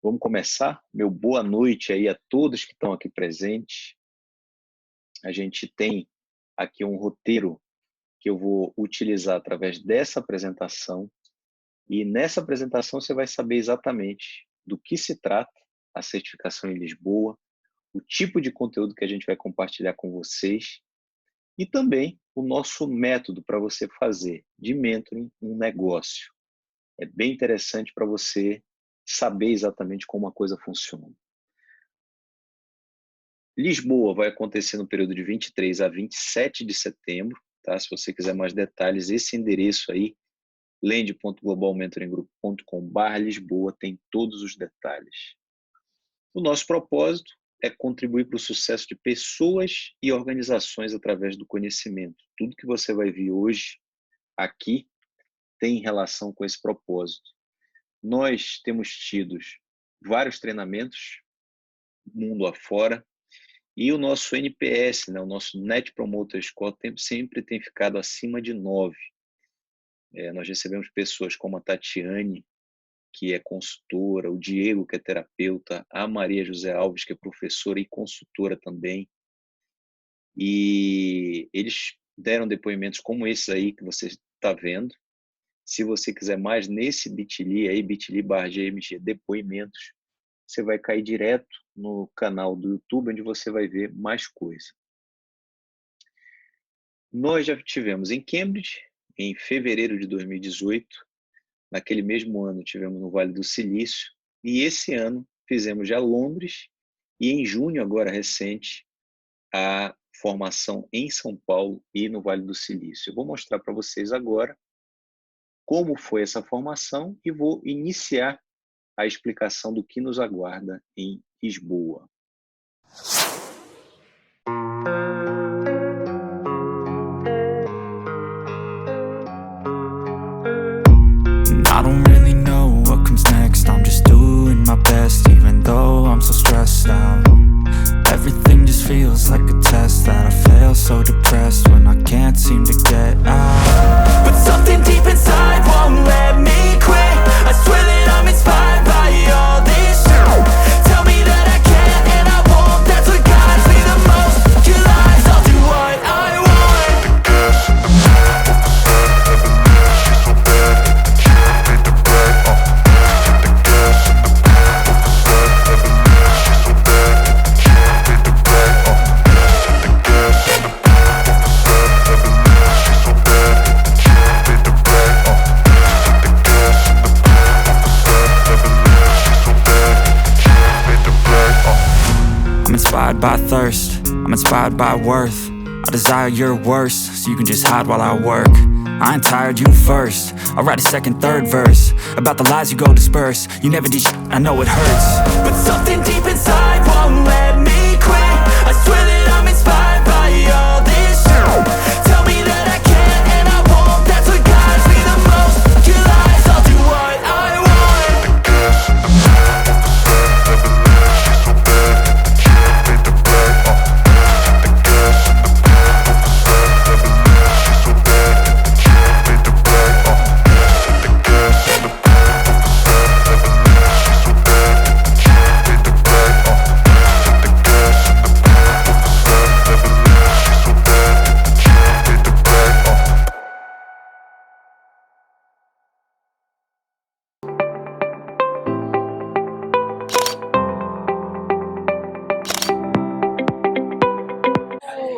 Vamos começar? Meu boa noite aí a todos que estão aqui presentes. A gente tem aqui um roteiro que eu vou utilizar através dessa apresentação. E nessa apresentação você vai saber exatamente do que se trata a certificação em Lisboa, o tipo de conteúdo que a gente vai compartilhar com vocês e também o nosso método para você fazer de mentoring um negócio. É bem interessante para você saber exatamente como a coisa funciona. Lisboa vai acontecer no período de 23 a 27 de setembro, tá? Se você quiser mais detalhes, esse endereço aí, lend.globalmentoringgroup.com/Lisboa, tem todos os detalhes. O nosso propósito é contribuir para o sucesso de pessoas e organizações através do conhecimento. Tudo que você vai ver hoje aqui tem relação com esse propósito. Nós temos tido vários treinamentos, mundo afora, e o nosso NPS, o nosso Net Promoter Score, sempre tem ficado acima de 9. Nós recebemos pessoas como a Tatiane, que é consultora, o Diego, que é terapeuta, a Maria José Alves, que é professora e consultora também. E eles deram depoimentos como esses aí que você está vendo. Se você quiser mais nesse bit.ly, aí bit.ly/GMG depoimentos, você vai cair direto no canal do YouTube, onde você vai ver mais coisa. Nós já tivemos em Cambridge, em fevereiro de 2018, naquele mesmo ano tivemos no Vale do Silício, e esse ano fizemos já Londres, e em junho, agora recente, a formação em São Paulo e no Vale do Silício. Eu vou mostrar para vocês agora como foi essa formação e vou iniciar a explicação do que nos aguarda em Lisboa. I don't really know what comes next. I'm just doing my best, even though I'm so stressed out. Everything just feels like a test that I fail, so depressed when I can't seem to get out. But something deep inside won't let me quit. I swear that I'm inspired by all this shit. Tell me that I can and I won't. That's what guides me the most. Your lies, I'll do what I want. I'm inspired by thirst, I'm inspired by worth. I desire your worst, so you can just hide while I work. I ain't tired, you first. I'll write a second, third verse about the lies you go disperse. You never did shit, I know it hurts. But something deep inside won't let me quit. I swear that I'm inspired by all this shit. Tell me that I can and I won't. That's what guides me the most. Your lies, I'll do what I want.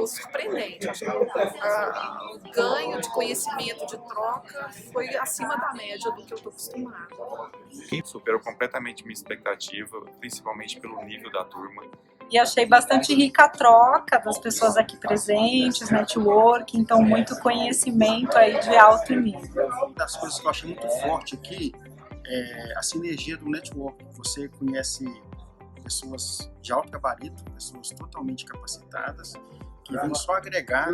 Surpreendente. O ganho de conhecimento, de troca, foi acima da média do que eu estou acostumada. Superou completamente minha expectativa, principalmente pelo nível da turma. E achei bastante rica a troca das pessoas aqui presentes, network, então muito conhecimento aí de alto nível. Uma das coisas que eu achei muito forte aqui é a sinergia do network. Você conhece pessoas de alto gabarito, pessoas totalmente capacitadas, que vão só agregar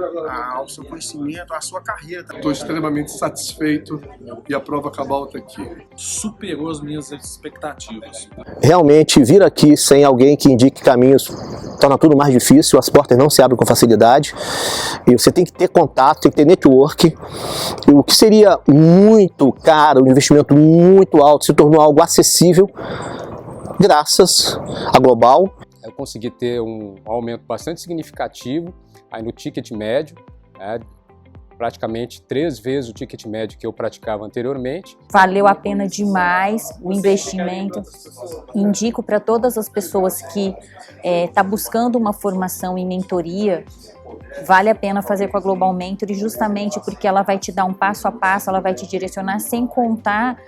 ao seu conhecimento, à sua carreira. Estou extremamente satisfeito e a prova cabal está aqui. Superou as minhas expectativas. Realmente, vir aqui sem alguém que indique caminhos torna tudo mais difícil, as portas não se abrem com facilidade e você tem que ter contato, tem que ter network. E o que seria muito caro, um investimento muito alto, se tornou algo acessível graças à Global. Eu consegui ter um aumento bastante significativo aí no ticket médio, né? Praticamente 3 vezes o ticket médio que eu praticava anteriormente. Valeu a pena demais o investimento. Indico para todas as pessoas que estão buscando uma formação em mentoria, vale a pena fazer com a Global Mentoring, justamente porque ela vai te dar um passo a passo, ela vai te direcionar, sem contar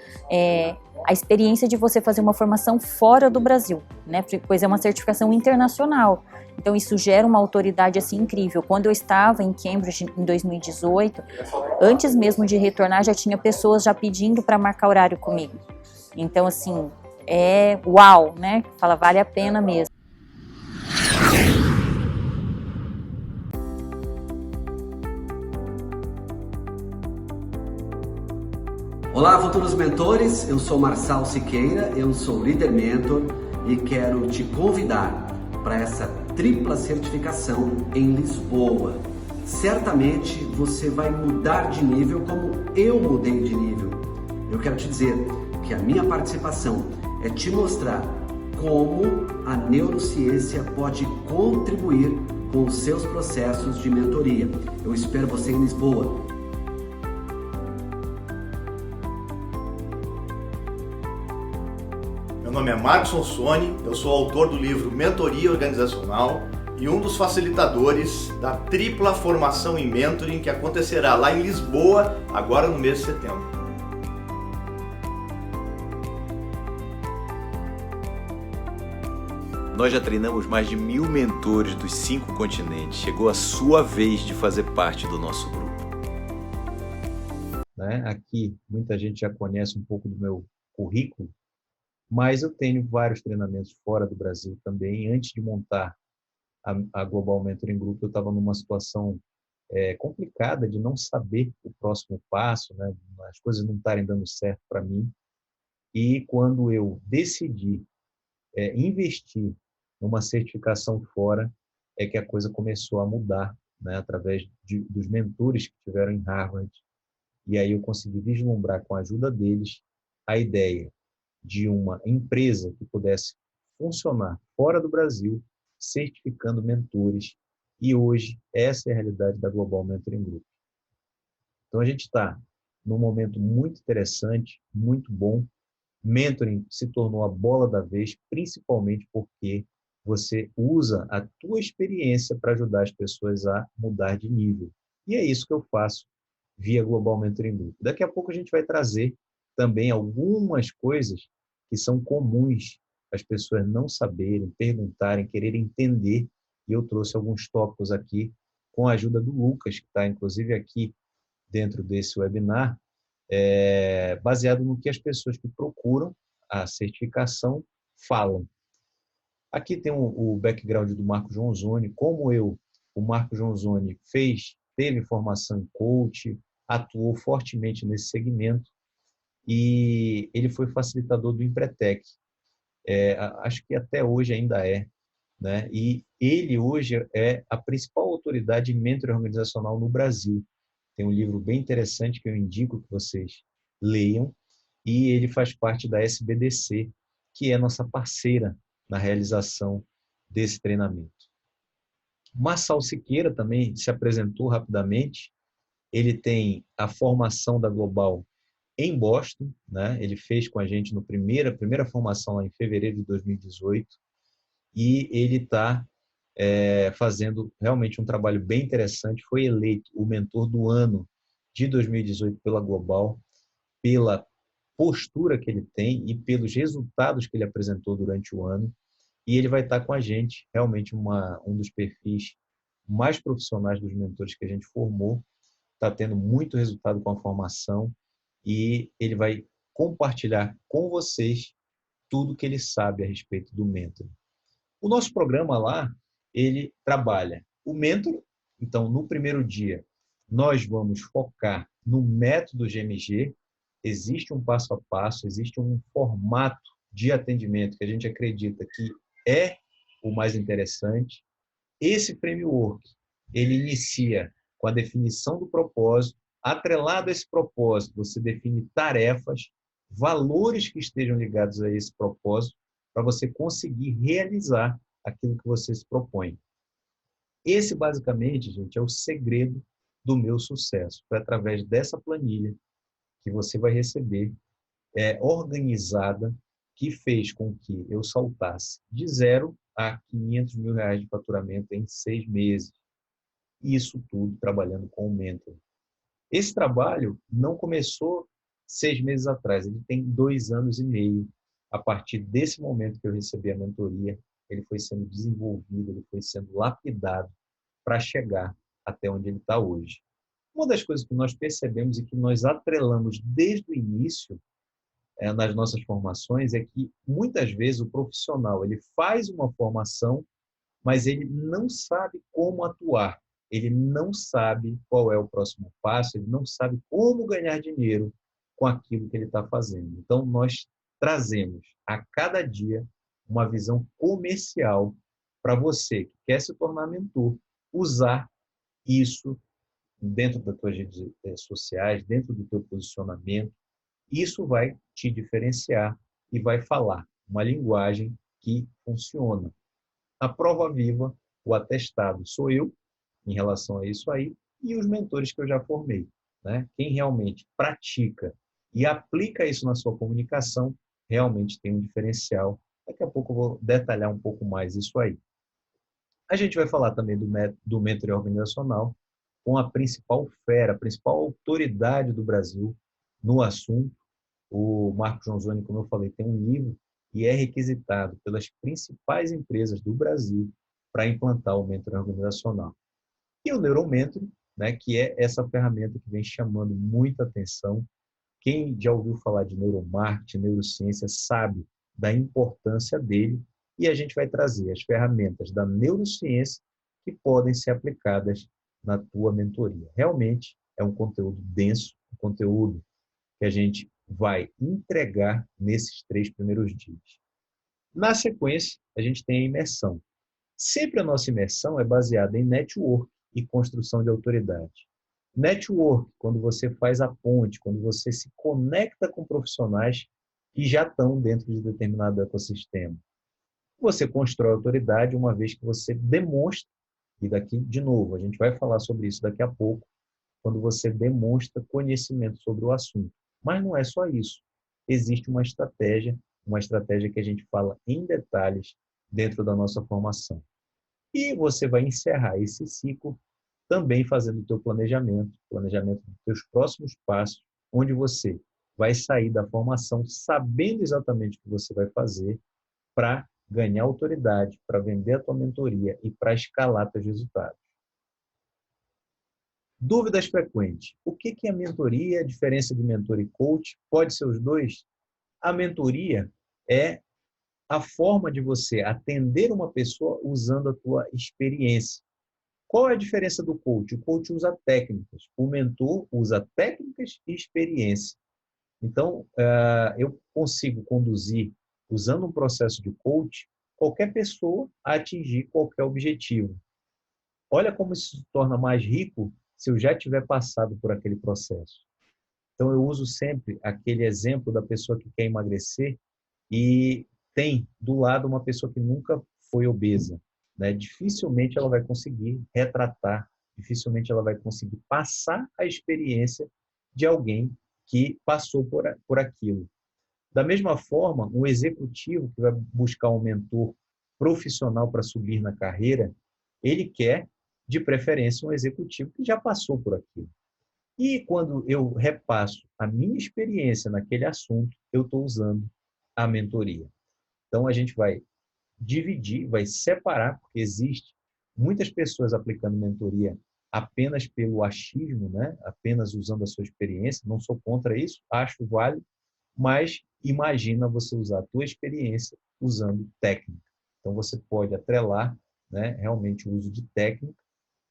a experiência de você fazer uma formação fora do Brasil, né? Pois é uma certificação internacional. Então isso gera uma autoridade assim incrível. Quando eu estava em Cambridge em 2018, antes mesmo de retornar, já tinha pessoas já pedindo para marcar horário comigo. Então assim, uau, né? Fala, vale a pena mesmo. Olá, futuros mentores, eu sou Marçal Siqueira, eu sou líder mentor e quero te convidar para essa tripla certificação em Lisboa. Certamente você vai mudar de nível como eu mudei de nível. Eu quero te dizer que a minha participação é te mostrar como a neurociência pode contribuir com os seus processos de mentoria. Eu espero você em Lisboa. Meu nome é Marcos Soni, eu sou autor do livro Mentoria Organizacional e um dos facilitadores da tripla formação em mentoring que acontecerá lá em Lisboa, agora no mês de setembro. Nós já treinamos mais de 1000 mentores dos 5 continentes. Chegou a sua vez de fazer parte do nosso grupo. Aqui, muita gente já conhece um pouco do meu currículo, mas eu tenho vários treinamentos fora do Brasil também. Antes de montar a Global Mentoring Group, eu estava numa situação complicada de não saber o próximo passo, né? As coisas não estarem dando certo para mim. E quando eu decidi investir numa certificação fora, é que a coisa começou a mudar, né? Através dos mentores que tiveram em Harvard. E aí eu consegui vislumbrar, com a ajuda deles, a ideia de uma empresa que pudesse funcionar fora do Brasil, certificando mentores. E hoje, essa é a realidade da Global Mentoring Group. Então, a gente está num momento muito interessante, muito bom. Mentoring se tornou a bola da vez, principalmente porque você usa a tua experiência para ajudar as pessoas a mudar de nível. E é isso que eu faço via Global Mentoring Group. Daqui a pouco a gente vai trazer também algumas coisas que são comuns as pessoas não saberem, perguntarem, quererem entender. E eu trouxe alguns tópicos aqui com a ajuda do Lucas, que está inclusive aqui dentro desse webinar, baseado no que as pessoas que procuram a certificação falam. Aqui tem o background do Marco Jonzoni, como o Marco Jonzoni teve formação em coach, atuou fortemente nesse segmento, e ele foi facilitador do Empretec. Acho que até hoje ainda é, né? E ele hoje é a principal autoridade em mentoring organizacional no Brasil. Tem um livro bem interessante que eu indico que vocês leiam, e ele faz parte da SBDC, que é nossa parceira na realização desse treinamento. Marçal Siqueira também se apresentou rapidamente. Ele tem a formação da Global em Boston, né? Ele fez com a gente na primeira formação lá em fevereiro de 2018, e ele está fazendo realmente um trabalho bem interessante. Foi eleito o mentor do ano de 2018 pela Global, pela postura que ele tem e pelos resultados que ele apresentou durante o ano, e ele vai estar com a gente, realmente um dos perfis mais profissionais dos mentores que a gente formou, está tendo muito resultado com a formação, e ele vai compartilhar com vocês tudo que ele sabe a respeito do mentor. O nosso programa lá, ele trabalha o mentor. Então, no primeiro dia, nós vamos focar no método GMG. Existe um passo a passo, existe um formato de atendimento que a gente acredita que é o mais interessante. Esse framework, ele inicia com a definição do propósito. Atrelado a esse propósito, você define tarefas, valores que estejam ligados a esse propósito, para você conseguir realizar aquilo que você se propõe. Esse, basicamente, gente, é o segredo do meu sucesso. Foi através dessa planilha que você vai receber, organizada, que fez com que eu saltasse de 0 a R$500 mil de faturamento em 6 meses. Isso tudo trabalhando com o Mentor. Esse trabalho não começou 6 meses atrás, ele tem 2 anos e meio. A partir desse momento que eu recebi a mentoria, ele foi sendo desenvolvido, ele foi sendo lapidado para chegar até onde ele está hoje. Uma das coisas que nós percebemos e que nós atrelamos desde o início nas nossas formações é que, muitas vezes, o profissional ele faz uma formação, mas ele não sabe como atuar, ele não sabe qual é o próximo passo, ele não sabe como ganhar dinheiro com aquilo que ele está fazendo. Então, nós trazemos a cada dia uma visão comercial para você que quer se tornar mentor, usar isso dentro das tuas redes sociais, dentro do teu posicionamento. Isso vai te diferenciar e vai falar uma linguagem que funciona. A prova viva, o atestado, sou eu em relação a isso aí e os mentores que eu já formei, né? Quem realmente pratica e aplica isso na sua comunicação realmente tem um diferencial. Daqui a pouco eu vou detalhar um pouco mais isso aí. A gente vai falar também do mentoring organizacional com a principal fera, a principal autoridade do Brasil no assunto. O Marco Jonzoni, como eu falei, tem um livro e é requisitado pelas principais empresas do Brasil para implantar o mentoring organizacional. E o Neuromentoring, né, que é essa ferramenta que vem chamando muita atenção. Quem já ouviu falar de neuromarketing, neurociência, sabe da importância dele, e a gente vai trazer as ferramentas da neurociência que podem ser aplicadas na tua mentoria. Realmente é um conteúdo denso, um conteúdo que a gente vai entregar nesses 3 primeiros dias. Na sequência, a gente tem a imersão. Sempre a nossa imersão é baseada em network e construção de autoridade. Network, quando você faz a ponte, quando você se conecta com profissionais que já estão dentro de determinado ecossistema. Você constrói autoridade uma vez que você demonstra, e daqui, de novo, a gente vai falar sobre isso daqui a pouco, quando você demonstra conhecimento sobre o assunto. Mas não é só isso. Existe uma estratégia que a gente fala em detalhes dentro da nossa formação. E você vai encerrar esse ciclo também fazendo o teu planejamento dos teus próximos passos, onde você vai sair da formação sabendo exatamente o que você vai fazer para ganhar autoridade, para vender a tua mentoria e para escalar teus resultados. Dúvidas frequentes. O que é mentoria? A diferença de mentor e coach? Pode ser os dois? A mentoria é a forma de você atender uma pessoa usando a tua experiência. Qual é a diferença do coach? O coach usa técnicas, o mentor usa técnicas e experiência. Então, eu consigo conduzir, usando um processo de coach, qualquer pessoa a atingir qualquer objetivo. Olha como isso se torna mais rico se eu já tiver passado por aquele processo. Então, eu uso sempre aquele exemplo da pessoa que quer emagrecer e tem do lado uma pessoa que nunca foi obesa, né? Dificilmente ela vai conseguir retratar, dificilmente ela vai conseguir passar a experiência de alguém que passou por aquilo. Da mesma forma, um executivo que vai buscar um mentor profissional para subir na carreira, ele quer, de preferência, um executivo que já passou por aquilo. E quando eu repasso a minha experiência naquele assunto, eu estou usando a mentoria. Então, a gente vai dividir, vai separar, porque existe muitas pessoas aplicando mentoria apenas pelo achismo, né? Apenas usando a sua experiência. Não sou contra isso, acho válido, mas imagina você usar a tua experiência usando técnica. Então, você pode atrelar, né, realmente o uso de técnica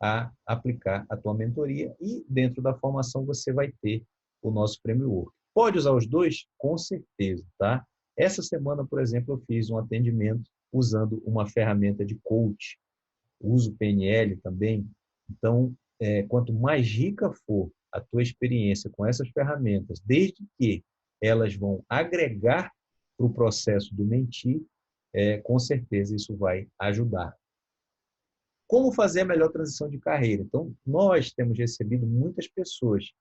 a aplicar a tua mentoria e dentro da formação você vai ter o nosso Framework. Pode usar os dois? Com certeza, tá? Essa semana, por exemplo, eu fiz um atendimento usando uma ferramenta de coach, uso PNL também. Então, quanto mais rica for a tua experiência com essas ferramentas, desde que elas vão agregar para o processo do mentir, com certeza isso vai ajudar. Como fazer a melhor transição de carreira? Então, nós temos recebido muitas pessoas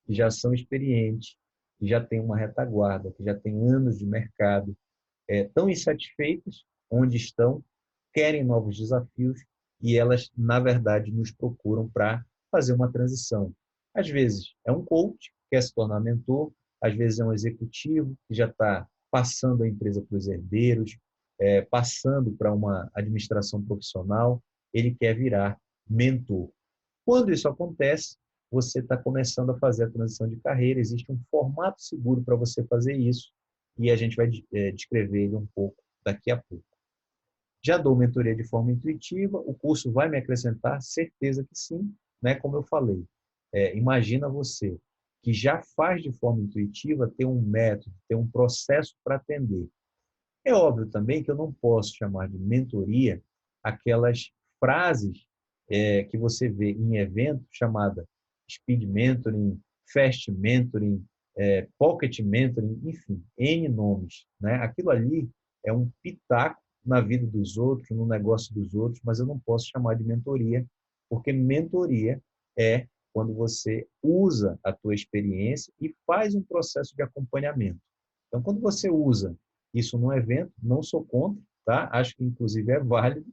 que já são experientes, que já têm uma retaguarda, que já têm anos de mercado, estão insatisfeitas onde estão, querem novos desafios e elas, na verdade, nos procuram para fazer uma transição. Às vezes é um coach que quer se tornar mentor, às vezes é um executivo que já está passando a empresa para os herdeiros, passando para uma administração profissional, ele quer virar mentor. Quando isso acontece, você está começando a fazer a transição de carreira, existe um formato seguro para você fazer isso e a gente vai descrever ele um pouco daqui a pouco. Já dou mentoria de forma intuitiva, o curso vai me acrescentar? Certeza que sim, né? Como eu falei. Imagina você que já faz de forma intuitiva ter um método, ter um processo para atender. É óbvio também que eu não posso chamar de mentoria aquelas frases que você vê em eventos chamada Speed Mentoring, Fast Mentoring, Pocket Mentoring, enfim, N nomes, né? Aquilo ali é um pitaco na vida dos outros, no negócio dos outros, mas eu não posso chamar de mentoria, porque mentoria é quando você usa a tua experiência e faz um processo de acompanhamento. Então, quando você usa isso num evento, não sou contra, tá? Acho que inclusive é válido,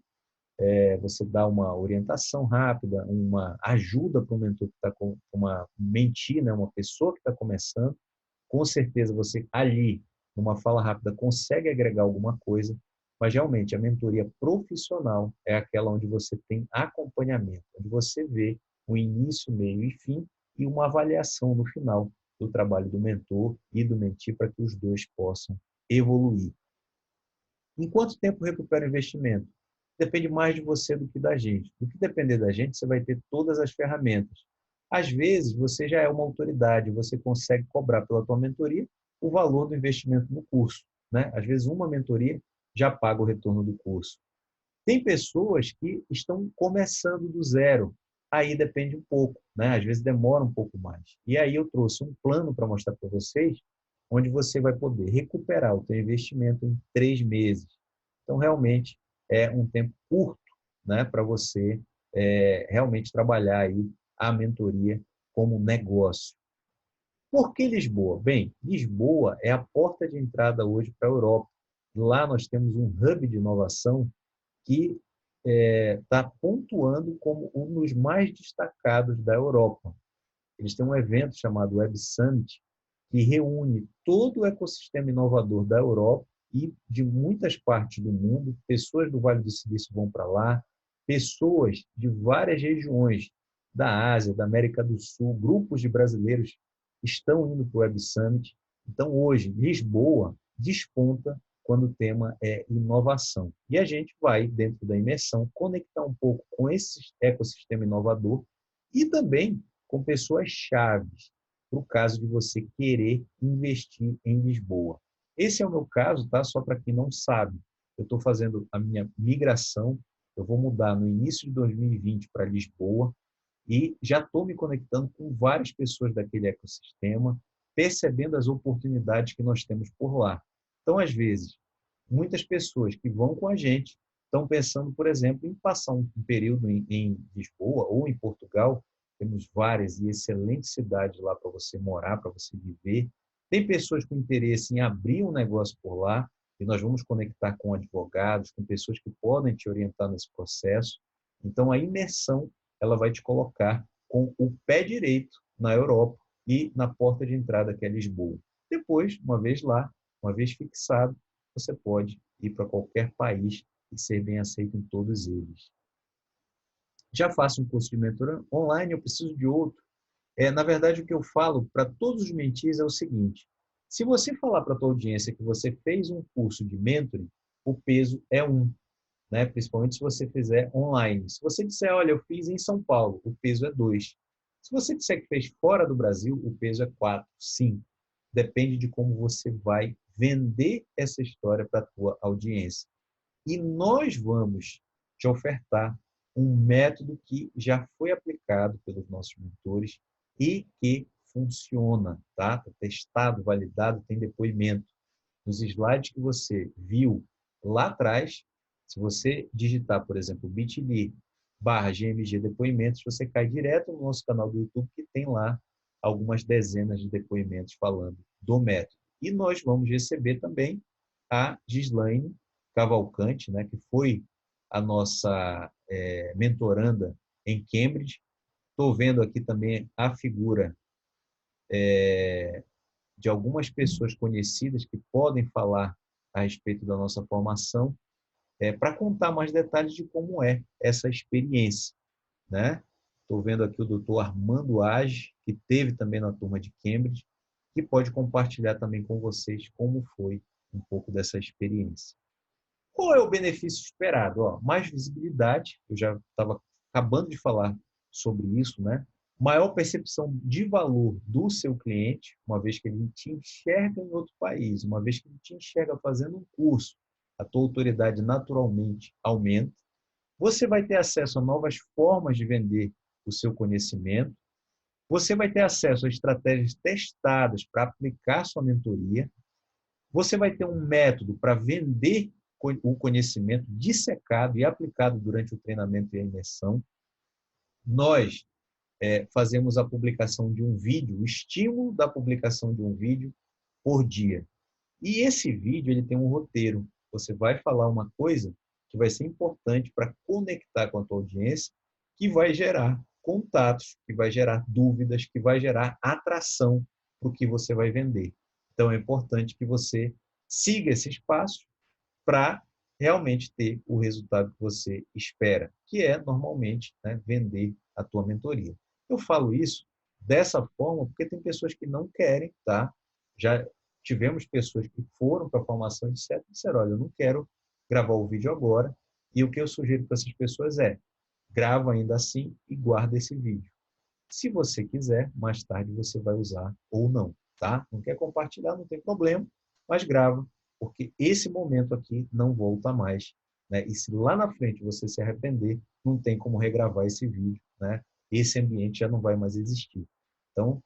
você dá uma orientação rápida, uma ajuda para um mentor que está com uma mentee, né? Uma pessoa que está começando, com certeza você ali, numa fala rápida, consegue agregar alguma coisa, mas realmente a mentoria profissional é aquela onde você tem acompanhamento, onde você vê o início, meio e fim e uma avaliação no final do trabalho do mentor e do mentee para que os dois possam evoluir. Em quanto tempo recupera o investimento? Depende mais de você do que da gente. Do que depender da gente, você vai ter todas as ferramentas. Às vezes, você já é uma autoridade, você consegue cobrar pela tua mentoria o valor do investimento no curso, né? Às vezes, uma mentoria já paga o retorno do curso. Tem pessoas que estão começando do zero, aí depende um pouco, né? Às vezes demora um pouco mais. E aí eu trouxe um plano para mostrar para vocês, onde você vai poder recuperar o seu investimento em 3 meses. Então, realmente, é um tempo curto, né, para você realmente trabalhar aí a mentoria como negócio. Por que Lisboa? Bem, Lisboa é a porta de entrada hoje para a Europa. Lá nós temos um hub de inovação que está pontuando como um dos mais destacados da Europa. Eles têm um evento chamado Web Summit, que reúne todo o ecossistema inovador da Europa e de muitas partes do mundo. Pessoas do Vale do Silício vão para lá, pessoas de várias regiões da Ásia, da América do Sul, grupos de brasileiros estão indo para o Web Summit. Então, hoje, Lisboa desponta quando o tema é inovação. E a gente vai, dentro da imersão, conectar um pouco com esse ecossistema inovador e também com pessoas chaves, para o caso de você querer investir em Lisboa. Esse é o meu caso, tá? Só para quem não sabe. Eu estou fazendo a minha migração, eu vou mudar no início de 2020 para Lisboa e já estou me conectando com várias pessoas daquele ecossistema, percebendo as oportunidades que nós temos por lá. Então, às vezes, muitas pessoas que vão com a gente estão pensando, por exemplo, em passar um período em Lisboa ou em Portugal. Temos várias e excelentes cidades lá para você morar, para você viver. Tem pessoas com interesse em abrir um negócio por lá e nós vamos conectar com advogados, com pessoas que podem te orientar nesse processo. Então, a imersão ela vai te colocar com o pé direito na Europa e na porta de entrada, que é Lisboa. Depois, uma vez lá, uma vez fixado, você pode ir para qualquer país e ser bem aceito em todos eles. Já faço um curso de mentoria online, eu preciso de outro. Na verdade, o que eu falo para todos os mentees é o seguinte: se você falar para a tua audiência que você fez um curso de mentoring, o peso é 1, né? Principalmente se você fizer online. Se você disser, olha, eu fiz em São Paulo, o peso é 2. Se você disser que fez fora do Brasil, o peso é 4, 5. Depende de como você vai vender essa história para a tua audiência. E nós vamos te ofertar um método que já foi aplicado pelos nossos mentores e que funciona, tá? Está testado, validado, tem depoimento. Nos slides que você viu lá atrás, se você digitar, por exemplo, bit.ly/GMG Depoimentos, você cai direto no nosso canal do YouTube, que tem lá algumas dezenas de depoimentos falando do método. E nós vamos receber também a Gislaine Cavalcante, né, que foi a nossa mentoranda em Cambridge. Estou vendo aqui também a figura de algumas pessoas conhecidas que podem falar a respeito da nossa formação, para contar mais detalhes de como é essa experiência, né? Estou vendo aqui o Dr. Armando Age, que teve também na turma de Cambridge, que pode compartilhar também com vocês como foi um pouco dessa experiência. Qual é o benefício esperado? Ó, mais visibilidade, eu já estava acabando de falar sobre isso, né? Maior percepção de valor do seu cliente, uma vez que ele te enxerga em outro país, uma vez que ele te enxerga fazendo um curso, a tua autoridade naturalmente aumenta. Você vai ter acesso a novas formas de vender o seu conhecimento. Você vai ter acesso a estratégias testadas para aplicar sua mentoria. Você vai ter um método para vender o conhecimento dissecado e aplicado durante o treinamento e a imersão. Nós fazemos a publicação de um vídeo, o estímulo da publicação de um vídeo por dia. E esse vídeo ele tem um roteiro. Você vai falar uma coisa que vai ser importante para conectar com a tua audiência, que vai gerar contatos, que vai gerar dúvidas, que vai gerar atração para o que você vai vender. Então, é importante que você siga esses passos para realmente ter o resultado que você espera, que é, normalmente, né, vender a tua mentoria. Eu falo isso dessa forma porque tem pessoas que não querem, tá? Já tivemos pessoas que foram para a formação e disseram, olha, eu não quero gravar o vídeo agora, e o que eu sugiro para essas pessoas é, grava ainda assim e guarda esse vídeo. Se você quiser, mais tarde você vai usar ou não, tá? Não quer compartilhar, não tem problema, mas grava, porque esse momento aqui não volta mais, né? E se lá na frente você se arrepender, não tem como regravar esse vídeo, né? Esse ambiente já não vai mais existir. Então,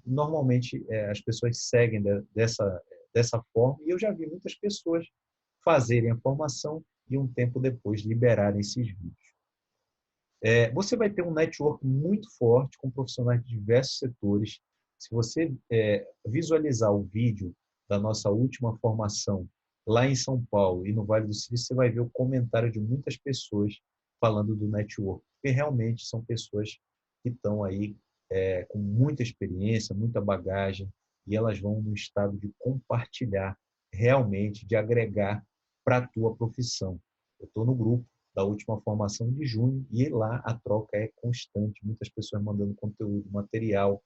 normalmente as pessoas seguem dessa forma, e eu já vi muitas pessoas fazerem a formação e um tempo depois liberarem esses vídeos. Você vai ter um network muito forte com profissionais de diversos setores. Se você visualizar o vídeo da nossa última formação lá em São Paulo e no Vale do Silício, você vai ver o comentário de muitas pessoas falando do network, porque realmente são pessoas que estão aí com muita experiência, muita bagagem, e elas vão no estado de compartilhar realmente, de agregar para a tua profissão. Eu estou no grupo da última formação de junho e lá a troca é constante, muitas pessoas mandando conteúdo, material,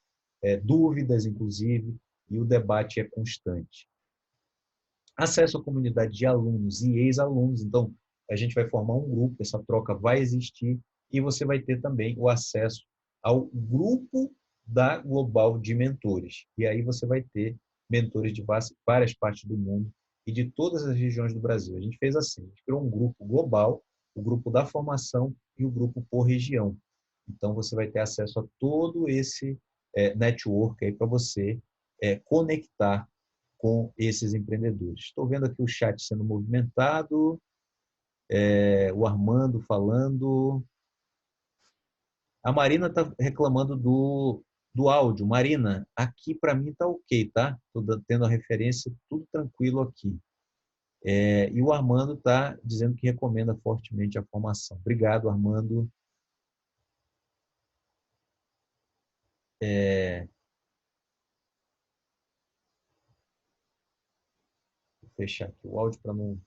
dúvidas inclusive, e o debate é constante. Acesso à comunidade de alunos e ex-alunos, então a gente vai formar um grupo, essa troca vai existir, e você vai ter também o acesso ao grupo da Global de Mentores. E aí você vai ter mentores de várias partes do mundo e de todas as regiões do Brasil. A gente fez assim, a gente criou um grupo global, o grupo da formação e o grupo por região. Então você vai ter acesso a todo esse network aí para você conectar com esses empreendedores. Estou vendo aqui o chat sendo movimentado, o Armando falando. A Marina está reclamando do áudio. Marina, aqui para mim está ok, tá? Estou tendo a referência, tudo tranquilo aqui. E o Armando está dizendo que recomenda fortemente a formação. Obrigado, Armando. Vou fechar aqui o áudio para não...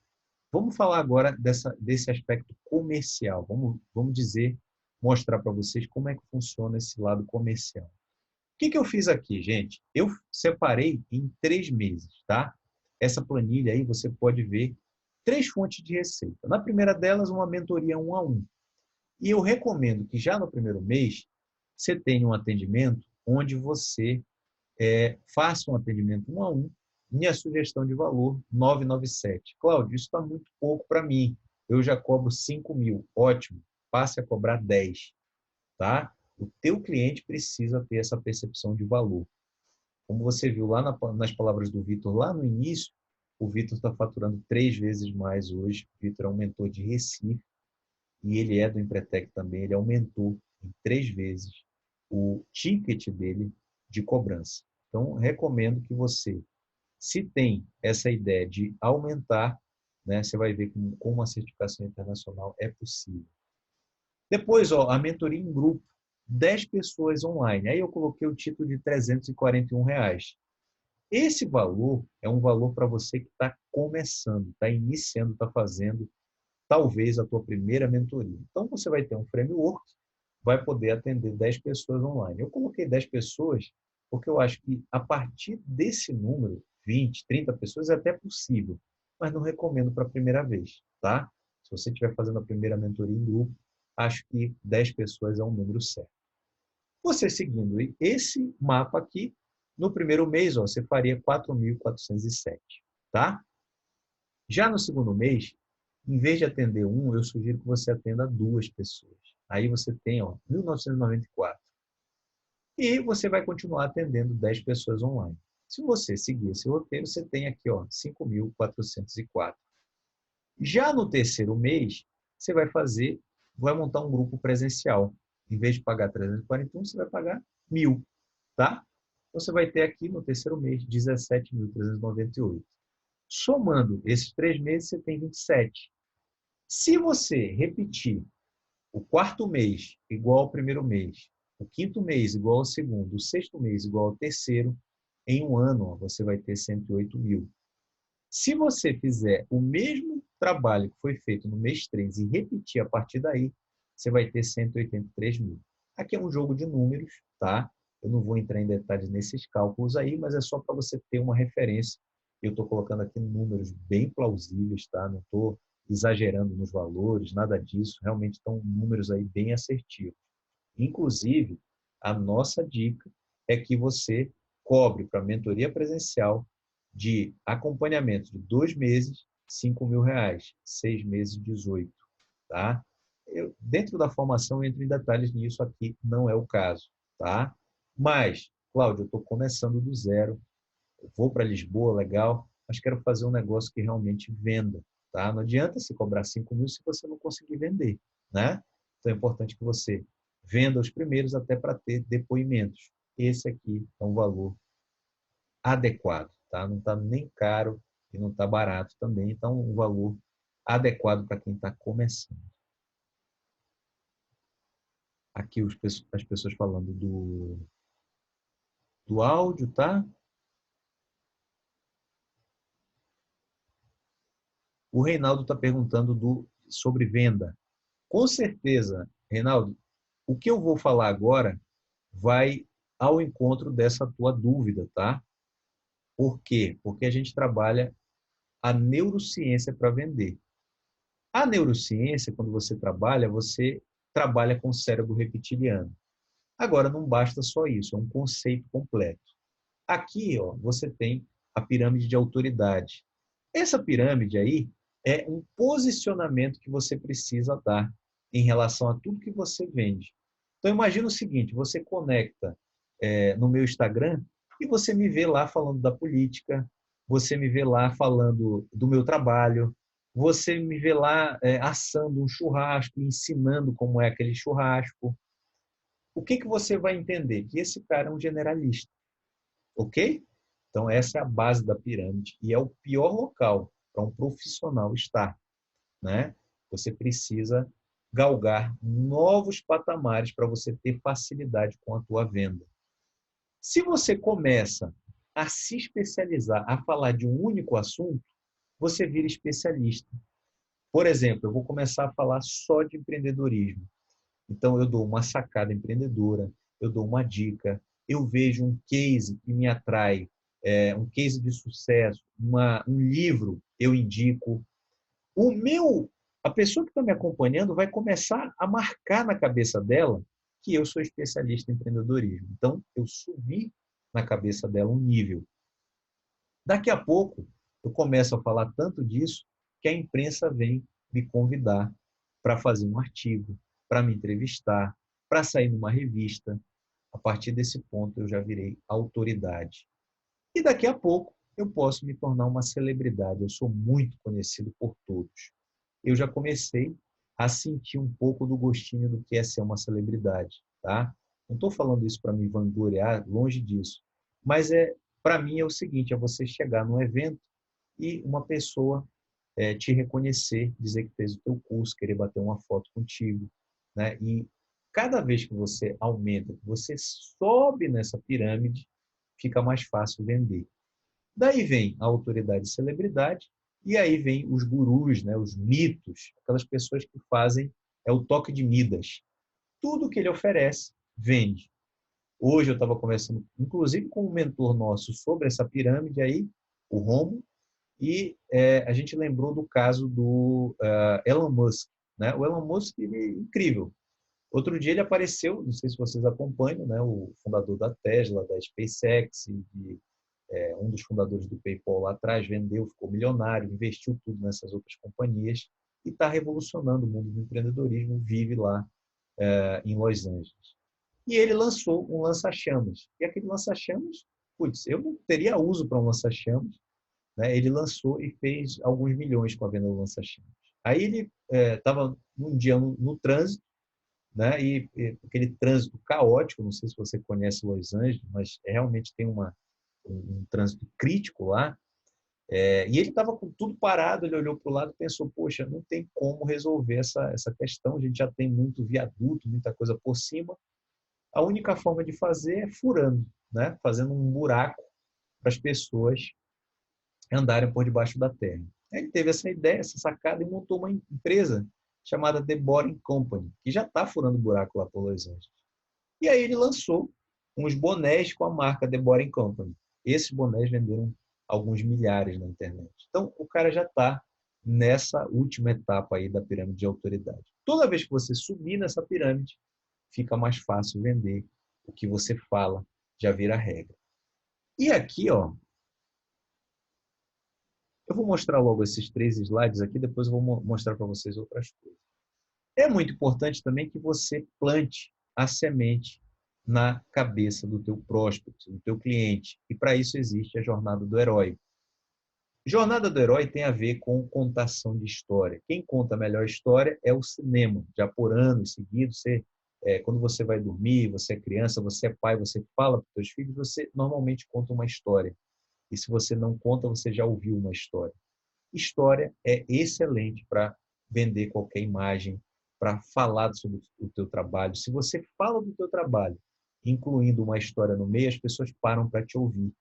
Vamos falar agora desse aspecto comercial. Vamos mostrar para vocês como é que funciona esse lado comercial. O que eu fiz aqui, gente? Eu separei em 3 meses, tá? Essa planilha aí você pode ver 3 fontes de receita. Na primeira delas, uma mentoria 1 a 1. E eu recomendo que já no primeiro mês você tenha um atendimento onde você faça um atendimento 1 a 1. Minha sugestão de valor, 997. Cláudio, isso está muito pouco para mim. Eu já cobro 5.000. Ótimo. Passe a cobrar 10. Tá? O teu cliente precisa ter essa percepção de valor. Como você viu lá nas palavras do Vitor, lá no início, O Vitor está faturando 3 vezes mais hoje. O Vitor é um mentor de Recife e ele é do Empretec também. Ele aumentou em 3 vezes o ticket dele de cobrança. Então, recomendo que você, se tem essa ideia de aumentar, né, você vai ver que com uma certificação internacional é possível. Depois, ó, a mentoria em grupo, 10 pessoas online. Aí eu coloquei o título de R$ 341. Esse valor é um valor para você que está começando, está iniciando, está fazendo talvez a tua primeira mentoria. Então, você vai ter um framework, vai poder atender 10 pessoas online. Eu coloquei 10 pessoas porque eu acho que a partir desse número, 20, 30 pessoas, é até possível, mas não recomendo para a primeira vez, tá? Se você estiver fazendo a primeira mentoria em grupo, acho que 10 pessoas é um número certo. Você seguindo esse mapa aqui, no primeiro mês, ó, você faria 4.407, tá? Já no segundo mês, em vez de atender um, eu sugiro que você atenda 2 pessoas. Aí você tem, ó, 1.994. E você vai continuar atendendo 10 pessoas online. Se você seguir esse roteiro, você tem aqui, ó, 5.404. Já no terceiro mês, você vai montar um grupo presencial. Em vez de pagar 341, você vai pagar 1.000, tá? Você vai ter aqui no terceiro mês 17.398. Somando esses 3 meses, você tem 27. Se você repetir o quarto mês igual ao primeiro mês, o quinto mês igual ao segundo, o sexto mês igual ao terceiro, em um ano ó, você vai ter 108.000. Se você fizer o mesmo trabalho que foi feito no mês 3 e repetir a partir daí, você vai ter 183.000. Aqui é um jogo de números, tá? Eu não vou entrar em detalhes nesses cálculos aí, mas é só para você ter uma referência. Eu estou colocando aqui números bem plausíveis, tá? Não estou exagerando nos valores, nada disso. Realmente estão números aí bem assertivos. Inclusive, a nossa dica é que você cobre para mentoria presencial de acompanhamento de 2 meses, R$ 5.000, 6 meses, 18, tá? Dentro da formação, eu entro em detalhes nisso aqui, não é o caso, tá? Mas, Cláudio, eu estou começando do zero, eu vou para Lisboa, legal, mas quero fazer um negócio que realmente venda, tá? Não adianta você cobrar 5.000 se você não conseguir vender, né? Então é importante que você venda os primeiros até para ter depoimentos. Esse aqui é um valor adequado, tá? Não está nem caro e não está barato também, então um valor adequado para quem está começando. Aqui as pessoas falando do áudio, tá? O Reinaldo está perguntando sobre venda. Com certeza, Reinaldo, o que eu vou falar agora vai ao encontro dessa tua dúvida, tá? Por quê? Porque a gente trabalha a neurociência para vender. A neurociência, quando você trabalha com o cérebro reptiliano. Agora, não basta só isso, é um conceito completo. Aqui, ó, você tem a pirâmide de autoridade. Essa pirâmide aí é um posicionamento que você precisa dar em relação a tudo que você vende. Então, imagina o seguinte, você conecta no meu Instagram e você me vê lá falando da política, você me vê lá falando do meu trabalho, você me vê lá assando um churrasco, ensinando como é aquele churrasco. O que você vai entender? Que esse cara é um generalista, ok? Então, essa é a base da pirâmide e é o pior local para um profissional estar, né? Você precisa galgar novos patamares para você ter facilidade com a tua venda. Se você começa a se especializar, a falar de um único assunto, você vira especialista. Por exemplo, eu vou começar a falar só de empreendedorismo. Então, eu dou uma sacada empreendedora, eu dou uma dica, eu vejo um case que me atrai, um case de sucesso, um livro, eu indico. A pessoa que está me acompanhando vai começar a marcar na cabeça dela que eu sou especialista em empreendedorismo. Então, eu subi na cabeça dela um nível. Daqui a pouco, eu começo a falar tanto disso que a imprensa vem me convidar para fazer um artigo, para me entrevistar, para sair numa revista. A partir desse ponto, eu já virei autoridade. E daqui a pouco, eu posso me tornar uma celebridade. Eu sou muito conhecido por todos. Eu já comecei a sentir um pouco do gostinho do que é ser uma celebridade, tá? Não estou falando isso para me vangloriar, longe disso. Mas para mim é o seguinte, é você chegar num evento e uma pessoa te reconhecer, dizer que fez o teu curso, querer bater uma foto contigo, né? E cada vez que você aumenta, que você sobe nessa pirâmide, fica mais fácil vender. Daí vem a autoridade e celebridade, e aí vem os gurus, né? Os mitos, aquelas pessoas que fazem o toque de Midas. Tudo que ele oferece, vende. Hoje eu estava conversando, inclusive, com um mentor nosso sobre essa pirâmide aí, o Romo, e a gente lembrou do caso do Elon Musk, né? O Elon Musk, ele é incrível. Outro dia ele apareceu, não sei se vocês acompanham, né? O fundador da Tesla, da SpaceX, um dos fundadores do PayPal lá atrás, vendeu, ficou milionário, investiu tudo nessas outras companhias e está revolucionando o mundo do empreendedorismo, vive lá em Los Angeles. E ele lançou um lança-chamas. E aquele lança-chamas, putz, eu não teria uso para um lança-chamas, né? Ele lançou e fez alguns milhões com a venda do lança-chamas. Aí ele estava num dia no trânsito, né? E aquele trânsito caótico, não sei se você conhece Los Angeles, mas realmente tem um trânsito crítico lá. E ele estava com tudo parado, ele olhou para o lado e pensou, poxa, não tem como resolver essa questão, a gente já tem muito viaduto, muita coisa por cima. A única forma de fazer é furando, né? Fazendo um buraco para as pessoas andarem por debaixo da terra. Ele teve essa ideia, essa sacada e montou uma empresa chamada The Boring Company, que já está furando buraco lá por Los Angeles. E aí ele lançou uns bonés com a marca The Boring Company. Esses bonés venderam alguns milhares na internet. Então, o cara já está nessa última etapa aí da pirâmide de autoridade. Toda vez que você subir nessa pirâmide, fica mais fácil vender. O que você fala já vira regra. E aqui, ó, eu vou mostrar logo esses 3 slides aqui, depois eu vou mostrar para vocês outras coisas. É muito importante também que você plante a semente na cabeça do teu prospect, do teu cliente. E para isso existe a jornada do herói. Jornada do herói tem a ver com contação de história. Quem conta a melhor história é o cinema. Já por anos seguidos, quando você vai dormir, você é criança, você é pai, você fala para os seus filhos, você normalmente conta uma história. E se você não conta, você já ouviu uma história. História é excelente para vender qualquer imagem, para falar sobre o teu trabalho. Se você fala do teu trabalho, incluindo uma história no meio, as pessoas param para te ouvir,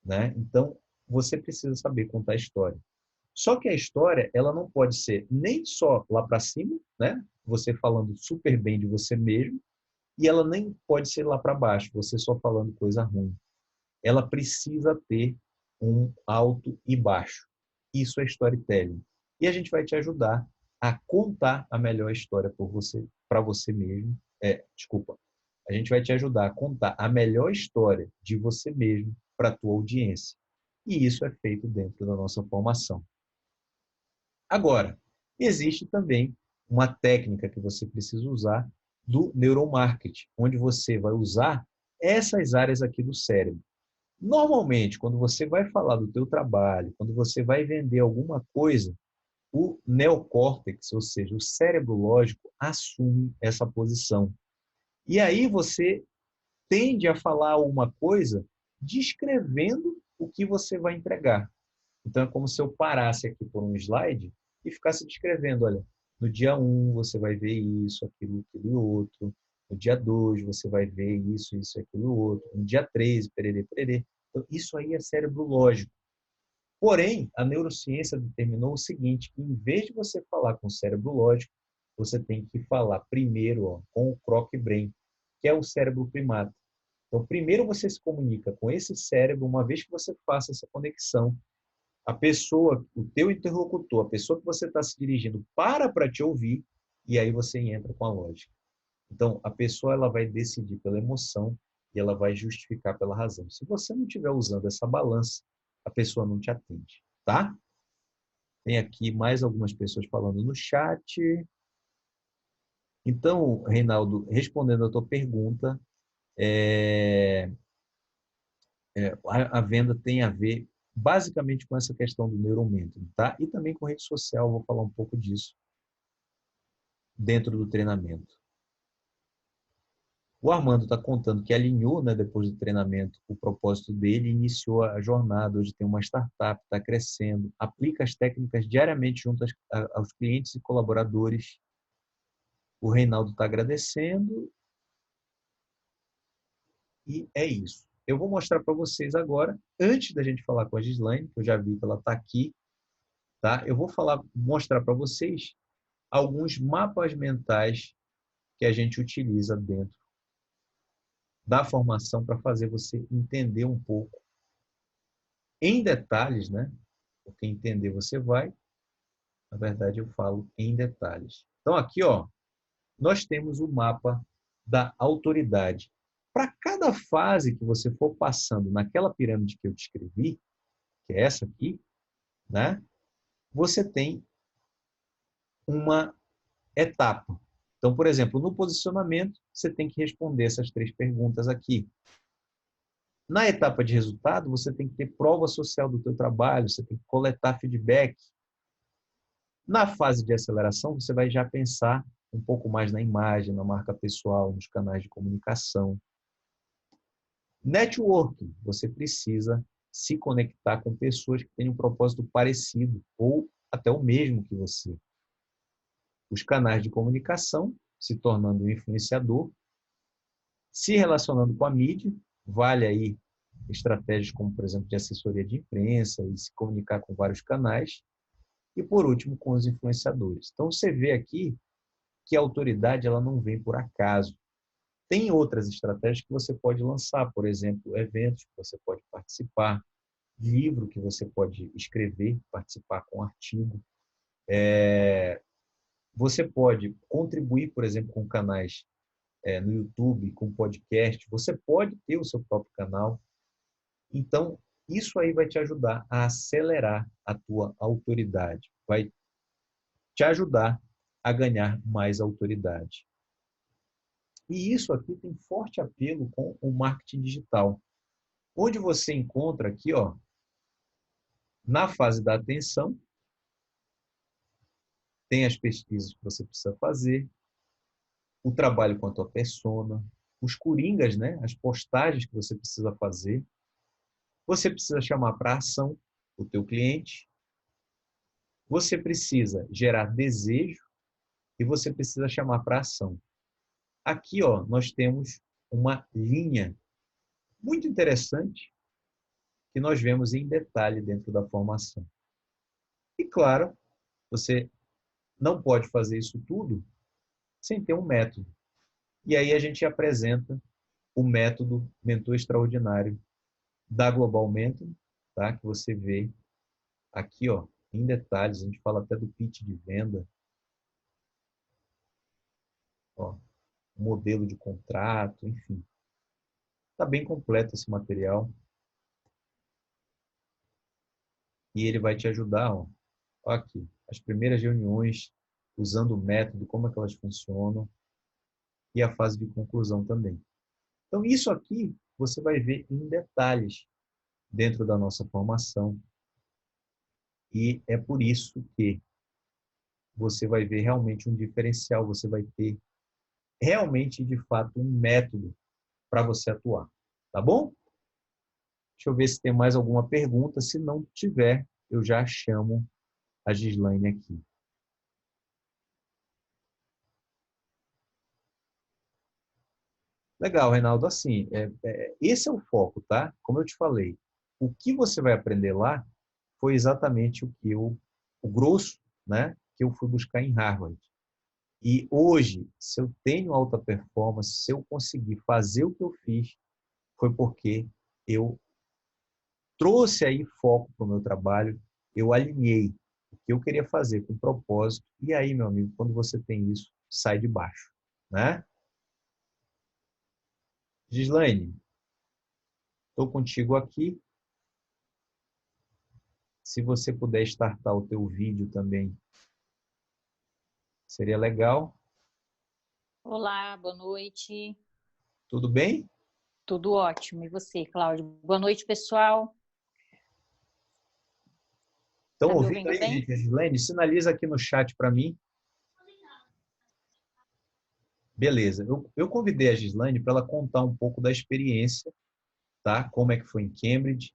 né? Então, você precisa saber contar a história. Só que a história, ela não pode ser nem só lá para cima, né? Você falando super bem de você mesmo, e ela nem pode ser lá para baixo, você só falando coisa ruim. Ela precisa ter um alto e baixo. Isso é storytelling. E a gente vai te ajudar a contar a melhor história para você mesmo. A gente vai te ajudar a contar a melhor história de você mesmo para a tua audiência. E isso é feito dentro da nossa formação. Agora, existe também uma técnica que você precisa usar do neuromarketing, onde você vai usar essas áreas aqui do cérebro. Normalmente, quando você vai falar do teu trabalho, quando você vai vender alguma coisa, o neocórtex, ou seja, o cérebro lógico, assume essa posição. E aí você tende a falar uma coisa descrevendo o que você vai entregar. Então, é como se eu parasse aqui por um slide e ficasse descrevendo, olha, no dia 1 você vai ver isso, aquilo e outro. No dia 2 você vai ver isso, aquilo e outro. No dia 3, pererê, pererê. Então, isso aí é cérebro lógico. Porém, a neurociência determinou o seguinte, que em vez de você falar com o cérebro lógico, você tem que falar primeiro com o croc-brain, que é o cérebro primata. Então, primeiro você se comunica com esse cérebro, uma vez que você faça essa conexão, a pessoa, o teu interlocutor, a pessoa que você está se dirigindo para te ouvir, e aí você entra com a lógica. Então, a pessoa ela vai decidir pela emoção e ela vai justificar pela razão. Se você não estiver usando essa balança, a pessoa não te atende, tá? Tem aqui mais algumas pessoas falando no chat. Então, Reinaldo, respondendo a tua pergunta, a venda tem a ver basicamente com essa questão do neuromentoring, tá? E também com rede social, vou falar um pouco disso dentro do treinamento. O Armando está contando que alinhou, né, depois do treinamento, o propósito dele, iniciou a jornada, hoje tem uma startup, está crescendo, aplica as técnicas diariamente junto aos clientes e colaboradores. O Reinaldo está agradecendo. E é isso. Eu vou mostrar para vocês agora, antes da gente falar com a Gislaine, que eu já vi que ela está aqui, tá? Eu vou mostrar para vocês alguns mapas mentais que a gente utiliza dentro da formação para fazer você entender um pouco em detalhes, né? Porque entender você vai, na verdade eu falo em detalhes. Então aqui, ó, nós temos o mapa da autoridade. Para cada fase que você for passando naquela pirâmide que eu descrevi, que é essa aqui, né? Você tem uma etapa. Então, por exemplo, no posicionamento, você tem que responder essas 3 perguntas aqui. Na etapa de resultado, você tem que ter prova social do teu trabalho, você tem que coletar feedback. Na fase de aceleração, você vai já pensar um pouco mais na imagem, na marca pessoal, nos canais de comunicação. Networking, você precisa se conectar com pessoas que têm um propósito parecido ou até o mesmo que você. Os canais de comunicação, se tornando um influenciador, se relacionando com a mídia, vale aí estratégias como, por exemplo, de assessoria de imprensa e se comunicar com vários canais. E, por último, com os influenciadores. Então, você vê aqui que a autoridade ela não vem por acaso. Tem outras estratégias que você pode lançar, por exemplo, eventos que você pode participar, livro que você pode escrever, participar com artigo. Você pode contribuir, por exemplo, com canais no YouTube, com podcast. Você pode ter o seu próprio canal. Então, isso aí vai te ajudar a acelerar a tua autoridade. Vai te ajudar a ganhar mais autoridade. E isso aqui tem forte apelo com o marketing digital. Onde você encontra aqui, ó, na fase da atenção, tem as pesquisas que você precisa fazer, o trabalho com a tua persona, os coringas, né, as postagens que você precisa fazer. Você precisa chamar para ação o teu cliente. Você precisa gerar desejo e você precisa chamar para ação. Aqui, ó, nós temos uma linha muito interessante que nós vemos em detalhe dentro da formação. E, claro, você não pode fazer isso tudo sem ter um método. E aí a gente apresenta o método Mentor Extraordinário da Global Mentoring, tá? Que você vê aqui, ó, em detalhes. A gente fala até do pitch de venda. Ó, modelo de contrato, enfim. Está bem completo esse material. E ele vai te ajudar, ó, aqui, as primeiras reuniões, usando o método, como é que elas funcionam, e a fase de conclusão também. Então, isso aqui você vai ver em detalhes dentro da nossa formação. E é por isso que você vai ver realmente um diferencial, você vai ter realmente, de fato, um método para você atuar. Tá bom? Deixa eu ver se tem mais alguma pergunta. Se não tiver, eu já chamo a Gislaine aqui. Legal, Reinaldo. Assim, esse é o foco, tá? Como eu te falei, o que você vai aprender lá foi exatamente o grosso, né, que eu fui buscar em Harvard. E hoje, se eu tenho alta performance, se eu conseguir fazer o que eu fiz, foi porque eu trouxe aí foco para o meu trabalho, eu alinhei o que eu queria fazer com propósito, e aí, meu amigo, quando você tem isso, sai de baixo, né? Gislaine, estou contigo aqui. Se você puder startar o teu vídeo também, seria legal. Olá, boa noite. Tudo bem? Tudo ótimo. E você, Cláudio? Boa noite, pessoal. Estão Tá me ouvindo ouvindo aí, bem? gente? Gislaine, sinaliza aqui no chat para mim. Beleza. Eu convidei a Gislaine para ela contar um pouco da experiência, tá? Como é que foi em Cambridge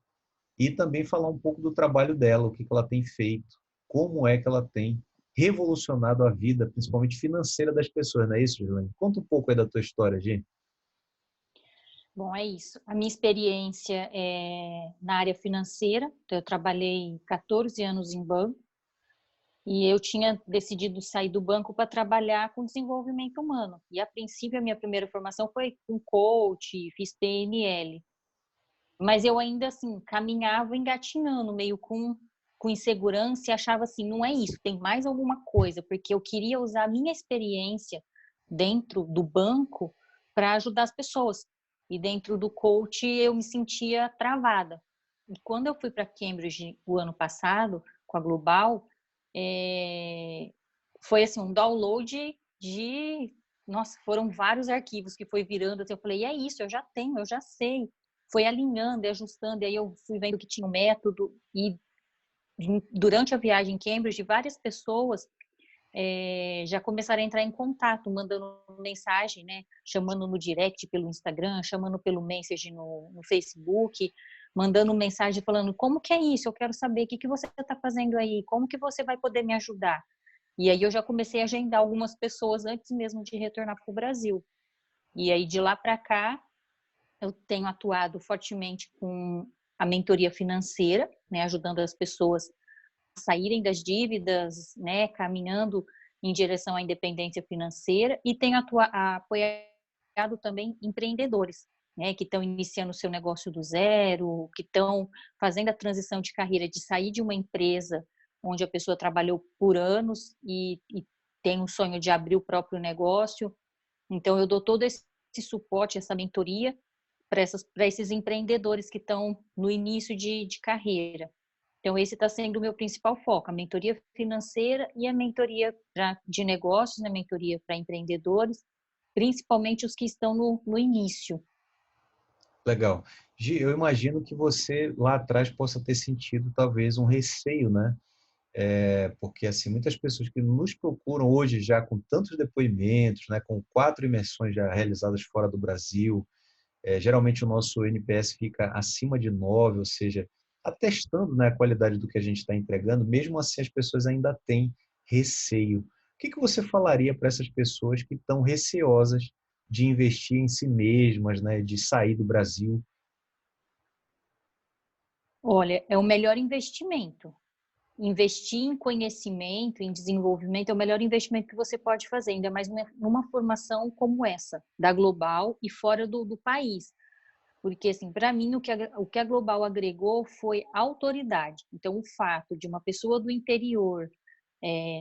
e também falar um pouco do trabalho dela, o que que ela tem feito, como é que ela tem revolucionado a vida, principalmente financeira das pessoas, não é isso, Gislaine? Conta um pouco aí da tua história, Gi. Bom, é isso. A minha experiência é na área financeira. Então, eu trabalhei 14 anos em banco e eu tinha decidido sair do banco para trabalhar com desenvolvimento humano. E, a princípio, a minha primeira formação foi com coach, fiz PNL. Mas eu ainda, assim, caminhava engatinhando, meio com insegurança e achava assim, não é isso, tem mais alguma coisa, porque eu queria usar a minha experiência dentro do banco para ajudar as pessoas. E dentro do coach eu me sentia travada. E quando eu fui para Cambridge o ano passado, com a Global, foi assim, um download de... Nossa, foram vários arquivos que foi virando. Assim, eu falei, é isso, eu já tenho, eu já sei. Foi alinhando e ajustando, e aí eu fui vendo que tinha um método. E durante a viagem em Cambridge, várias pessoas já começaram a entrar em contato, mandando mensagem, né? Chamando no direct pelo Instagram, chamando pelo message no Facebook, mandando mensagem falando, como que é isso? Eu quero saber o que você está fazendo aí, como que você vai poder me ajudar? E aí eu já comecei a agendar algumas pessoas antes mesmo de retornar para o Brasil. E aí de lá para cá, eu tenho atuado fortemente com a mentoria financeira, né? Ajudando as pessoas saírem das dívidas, né, caminhando em direção à independência financeira, e tenho apoiado também empreendedores, né, que estão iniciando o seu negócio do zero, que estão fazendo a transição de carreira, de sair de uma empresa onde a pessoa trabalhou por anos e tem um sonho de abrir o próprio negócio. Então, eu dou todo esse suporte, essa mentoria para esses empreendedores que estão no início de carreira. Então, esse está sendo o meu principal foco, a mentoria financeira e a mentoria de negócios, né, mentoria para empreendedores, principalmente os que estão no início. Legal. Gi, eu imagino que você lá atrás possa ter sentido talvez um receio, né? Porque assim, muitas pessoas que nos procuram hoje já com tantos depoimentos, né, com 4 imersões já realizadas fora do Brasil, geralmente o nosso NPS fica acima de 9, ou seja, atestando, né, a qualidade do que a gente está entregando, mesmo assim as pessoas ainda têm receio. O que que você falaria para essas pessoas que estão receosas de investir em si mesmas, né, de sair do Brasil? Olha, é o melhor investimento. Investir em conhecimento, em desenvolvimento, é o melhor investimento que você pode fazer, ainda mais numa formação como essa, da Global e fora do país. Porque, assim, para mim, o que a Global agregou foi autoridade. Então, o fato de uma pessoa do interior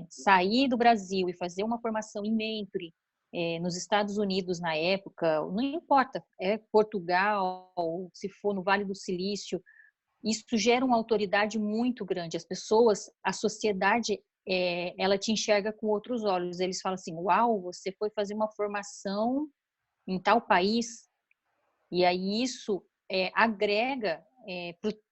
sair do Brasil e fazer uma formação em mentoring nos Estados Unidos na época, não importa, Portugal, se for no Vale do Silício, isso gera uma autoridade muito grande. As pessoas, a sociedade, ela te enxerga com outros olhos. Eles falam assim, uau, você foi fazer uma formação em tal país. E aí isso agrega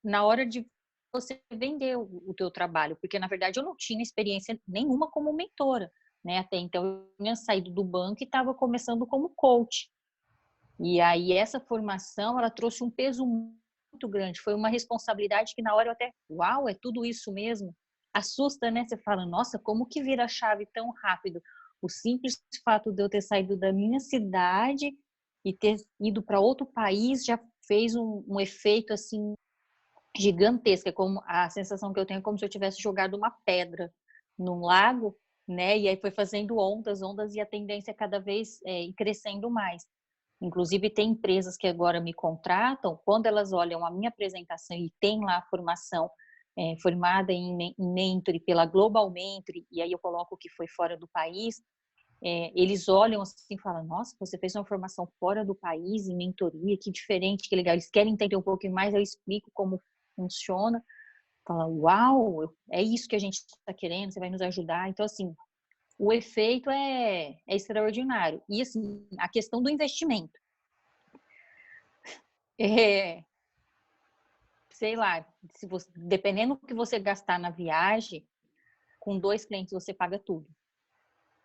na hora de você vender o teu trabalho, porque na verdade eu não tinha experiência nenhuma como mentora, né? Até então eu tinha saído do banco e estava começando como coach. E aí essa formação, ela trouxe um peso muito grande, foi uma responsabilidade que na hora eu até, uau, é tudo isso mesmo? Assusta, né? Você fala, nossa, como que vira a chave tão rápido? O simples fato de eu ter saído da minha cidade e ter ido para outro país já fez um efeito assim gigantesco. É como a sensação que eu tenho é como se eu tivesse jogado uma pedra num lago, né? E aí foi fazendo ondas e a tendência é cada vez ir crescendo mais. Inclusive tem empresas que agora me contratam, quando elas olham a minha apresentação e tem lá a formação formada em Mentoring pela Global Mentoring, e aí eu coloco que foi fora do país, eles olham assim e falam, nossa, você fez uma formação fora do país, em mentoria, que diferente, que legal. Eles querem entender um pouquinho mais, eu explico como funciona. Fala, uau, é isso que a gente está querendo, você vai nos ajudar. Então, assim, o efeito é extraordinário. E, assim, a questão do investimento. sei lá, se você, dependendo do que você gastar na viagem, com 2 clientes você paga tudo.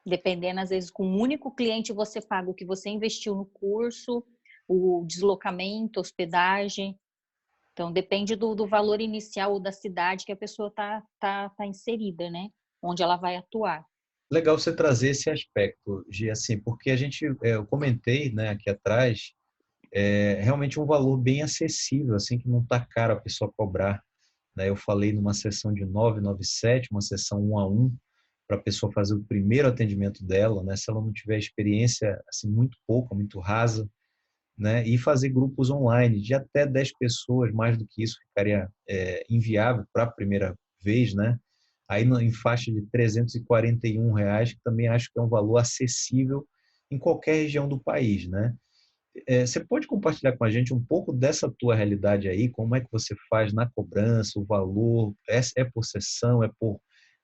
Dependendo, às vezes, com um único cliente você paga o que você investiu no curso, o deslocamento, hospedagem. Então, depende do valor inicial ou da cidade que a pessoa tá inserida, né? Onde ela vai atuar. Legal você trazer esse aspecto, Gi, assim, porque eu comentei, né, aqui atrás, realmente um valor bem acessível, assim, que não está caro a pessoa cobrar, né? Eu falei numa sessão de 997, uma sessão 1 a 1, para a pessoa fazer o primeiro atendimento dela, né? Se ela não tiver experiência, assim, muito pouca, muito rasa, né? E fazer grupos online de até 10 pessoas, mais do que isso ficaria inviável para a primeira vez, né? Aí em faixa de R$ 341, que também acho que é um valor acessível em qualquer região do país, né? Você pode compartilhar com a gente um pouco dessa tua realidade aí? Como é que você faz na cobrança, o valor? É por sessão?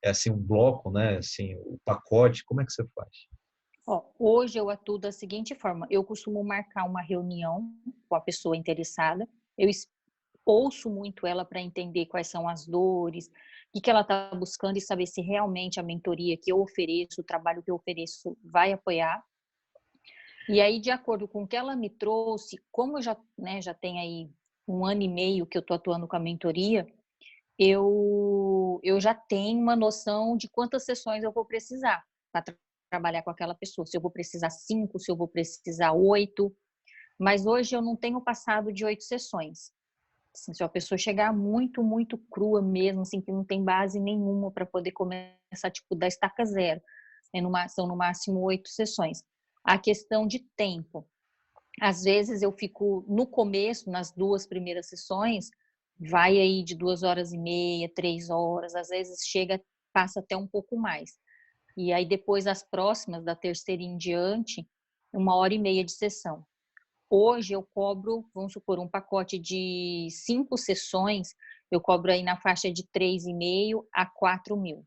Assim, um bloco, né? Assim, o pacote? Como é que você faz? Hoje eu atuo da seguinte forma. Eu costumo marcar uma reunião com a pessoa interessada. Eu ouço muito ela para entender quais são as dores, o que ela está buscando e saber se realmente a mentoria que eu ofereço, o trabalho que eu ofereço vai apoiar. E aí, de acordo com o que ela me trouxe, como eu já tenho aí 1 ano e meio que eu estou atuando com a mentoria, eu já tenho uma noção de quantas sessões eu vou precisar para trabalhar com aquela pessoa. Se eu vou precisar 5, se eu vou precisar 8. Mas hoje eu não tenho passado de 8 sessões. Assim, se a pessoa chegar muito, muito crua mesmo, assim, que não tem base nenhuma para poder começar, tipo, da estaca zero. São no máximo 8 sessões. A questão de tempo. Às vezes eu fico no começo, nas 2 primeiras sessões, vai aí de 2h30, 3 horas, às vezes passa até um pouco mais. E aí depois as próximas, da terceira em diante, 1h30 de sessão. Hoje eu cobro, vamos supor, um pacote de 5 sessões, eu cobro aí na faixa de 3.500 a 4.000.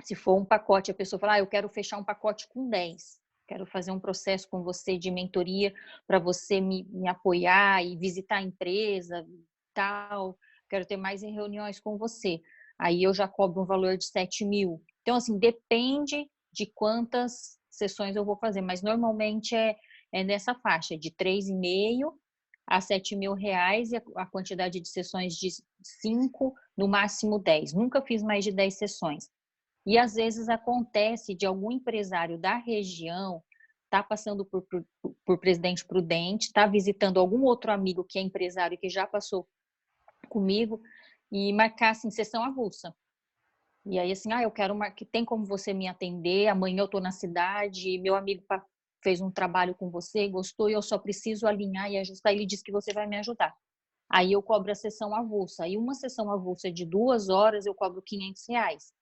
Se for um pacote, a pessoa fala, eu quero fechar um pacote com 10. Quero fazer um processo com você de mentoria para você me apoiar e visitar a empresa e tal. Quero ter mais reuniões com você. Aí eu já cobro um valor de 7.000. Então, assim, depende de quantas sessões eu vou fazer, mas normalmente é nessa faixa de 3.500 a 7.000 reais e a quantidade de sessões de 5, no máximo 10. Nunca fiz mais de 10 sessões. E às vezes acontece de algum empresário da região tá passando por Presidente Prudente, tá visitando algum outro amigo que é empresário que já passou comigo e marcar assim sessão avulsa. E aí assim, eu quero que tem como você me atender, amanhã eu tô na cidade, meu amigo fez um trabalho com você, gostou e eu só preciso alinhar e ajustar, ele disse que você vai me ajudar. Aí eu cobro a sessão avulsa. Aí uma sessão avulsa de 2 horas eu cobro R$500.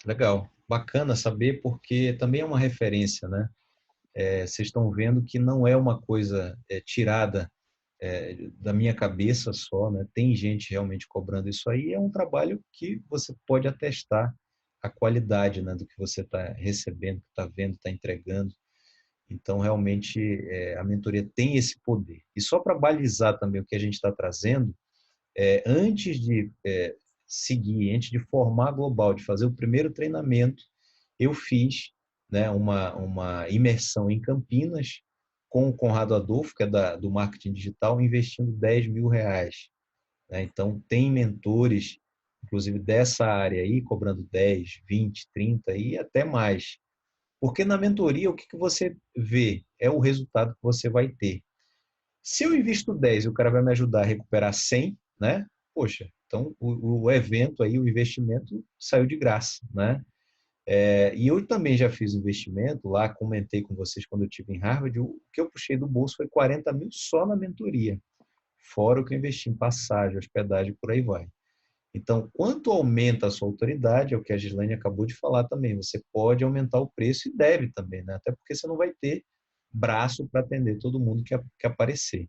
Legal, bacana saber, porque também é uma referência, né? Vocês estão vendo que não é uma coisa tirada da minha cabeça só, né? Tem gente realmente cobrando isso aí, é um trabalho que você pode atestar a qualidade, né, do que você está recebendo, está vendo, está entregando. Então, realmente, a mentoria tem esse poder. E só para balizar também o que a gente está trazendo, antes de seguir, antes de formar a Global, de fazer o primeiro treinamento, eu fiz, né, uma imersão em Campinas com o Conrado Adolfo, que é do marketing digital, investindo R$10.000. Né? Então, tem mentores, inclusive dessa área aí, cobrando 10, 20, 30 e até mais. Porque na mentoria, o que você vê é o resultado que você vai ter. Se eu invisto 10 e o cara vai me ajudar a recuperar 100, né? Poxa, então o evento aí, o investimento saiu de graça, né? E eu também já fiz investimento lá, comentei com vocês quando eu estive em Harvard, o que eu puxei do bolso foi 40.000 só na mentoria, fora o que eu investi em passagem, hospedagem, por aí vai. Então, quanto aumenta a sua autoridade, é o que a Gislaine acabou de falar também, você pode aumentar o preço e deve também, né? Até porque você não vai ter braço para atender todo mundo que aparecer.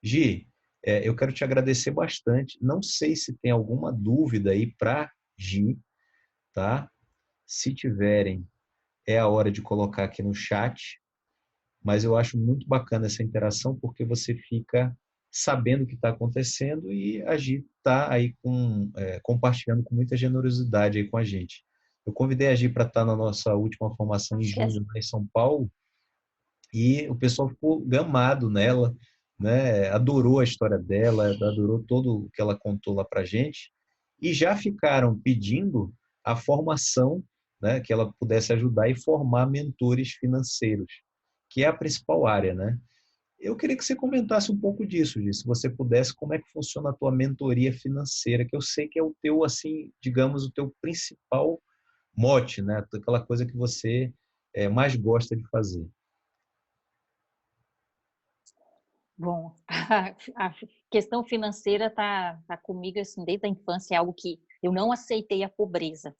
Gi, eu quero te agradecer bastante. Não sei se tem alguma dúvida aí para Gi, tá? Se tiverem, é a hora de colocar aqui no chat, mas eu acho muito bacana essa interação porque você fica sabendo o que está acontecendo e a Gi está aí compartilhando com muita generosidade aí com a gente. Eu convidei a Gi para estar na nossa última formação em junho lá em São Paulo e o pessoal ficou gamado nela, né? Adorou a história dela, adorou todo o que ela contou lá para a gente e já ficaram pedindo a formação, né? Que ela pudesse ajudar e formar mentores financeiros, que é a principal área, né? Eu queria que você comentasse um pouco disso, Gi, se você pudesse, como é que funciona a tua mentoria financeira, que eu sei que é o teu, assim, digamos, o teu principal mote, né? Aquela coisa que você mais gosta de fazer. Bom, a questão financeira tá comigo assim, desde a infância, é algo que eu não aceitei a pobreza.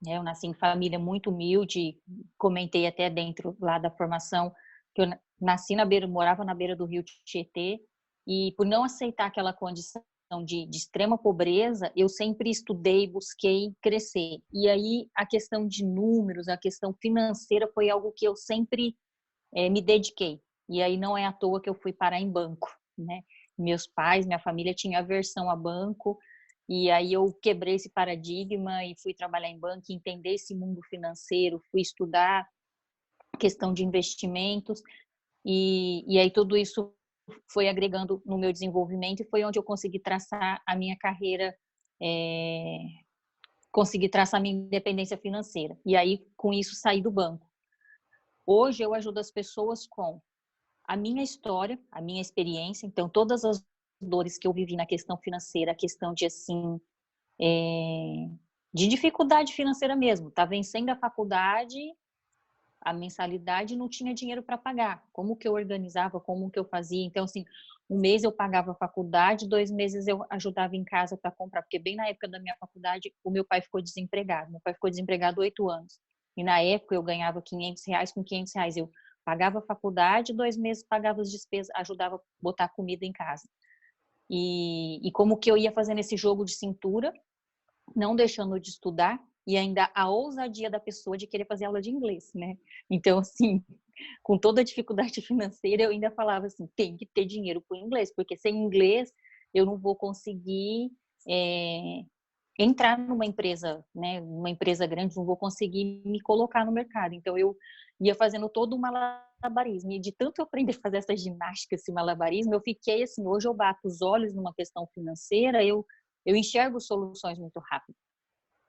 Né? Eu nasci em família muito humilde, comentei até dentro lá da formação, que eu nasci morava na beira do rio Tietê, e por não aceitar aquela condição de extrema pobreza, eu sempre estudei, busquei crescer. E aí a questão de números, a questão financeira foi algo que eu sempre me dediquei. E aí não é à toa que eu fui parar em banco, né? Meus pais, minha família tinha aversão a banco, e aí eu quebrei esse paradigma e fui trabalhar em banco, entender esse mundo financeiro, fui estudar questão de investimentos, e aí tudo isso foi agregando no meu desenvolvimento e foi onde eu consegui traçar a minha carreira, consegui traçar a minha independência financeira. E aí, com isso, saí do banco. Hoje eu ajudo as pessoas com a minha história, a minha experiência, então todas as dores que eu vivi na questão financeira, a questão de assim, de dificuldade financeira mesmo, tá vencendo a faculdade, a mensalidade, não tinha dinheiro para pagar, como que eu organizava, como que eu fazia, então assim, um mês eu pagava a faculdade, 2 meses eu ajudava em casa para comprar, porque bem na época da minha faculdade, o meu pai ficou desempregado, 8 anos, e na época eu ganhava R$500, com R$500 eu pagava a faculdade, 2 meses pagava as despesas, ajudava a botar comida em casa. E como que eu ia fazendo esse jogo de cintura, não deixando de estudar, e ainda a ousadia da pessoa de querer fazer aula de inglês, né? Então, assim, com toda a dificuldade financeira, eu ainda falava assim, tem que ter dinheiro para o inglês, porque sem inglês eu não vou conseguir entrar numa empresa, né, uma empresa grande, não vou conseguir me colocar no mercado. Então, eu ia fazendo todo um malabarismo. E de tanto eu aprender a fazer essa ginástica, esse malabarismo, eu fiquei assim, hoje eu bato os olhos numa questão financeira, eu enxergo soluções muito rápido.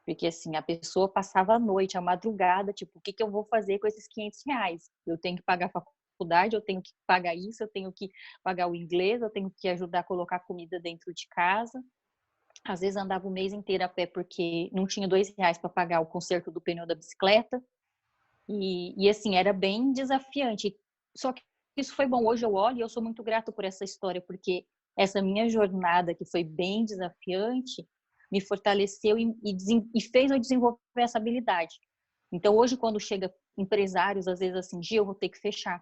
Porque, assim, a pessoa passava a noite, a madrugada, tipo, o que eu vou fazer com esses R$500? Eu tenho que pagar a faculdade, eu tenho que pagar isso, eu tenho que pagar o inglês, eu tenho que ajudar a colocar comida dentro de casa. Às vezes andava o mês inteiro a pé porque não tinha R$2 para pagar o conserto do pneu da bicicleta. E assim, era bem desafiante. Só que isso foi bom. Hoje eu olho e eu sou muito grato por essa história, porque essa minha jornada, que foi bem desafiante, me fortaleceu e fez eu desenvolver essa habilidade. Então, hoje, quando chega empresários, às vezes assim, Gi, eu vou ter que fechar.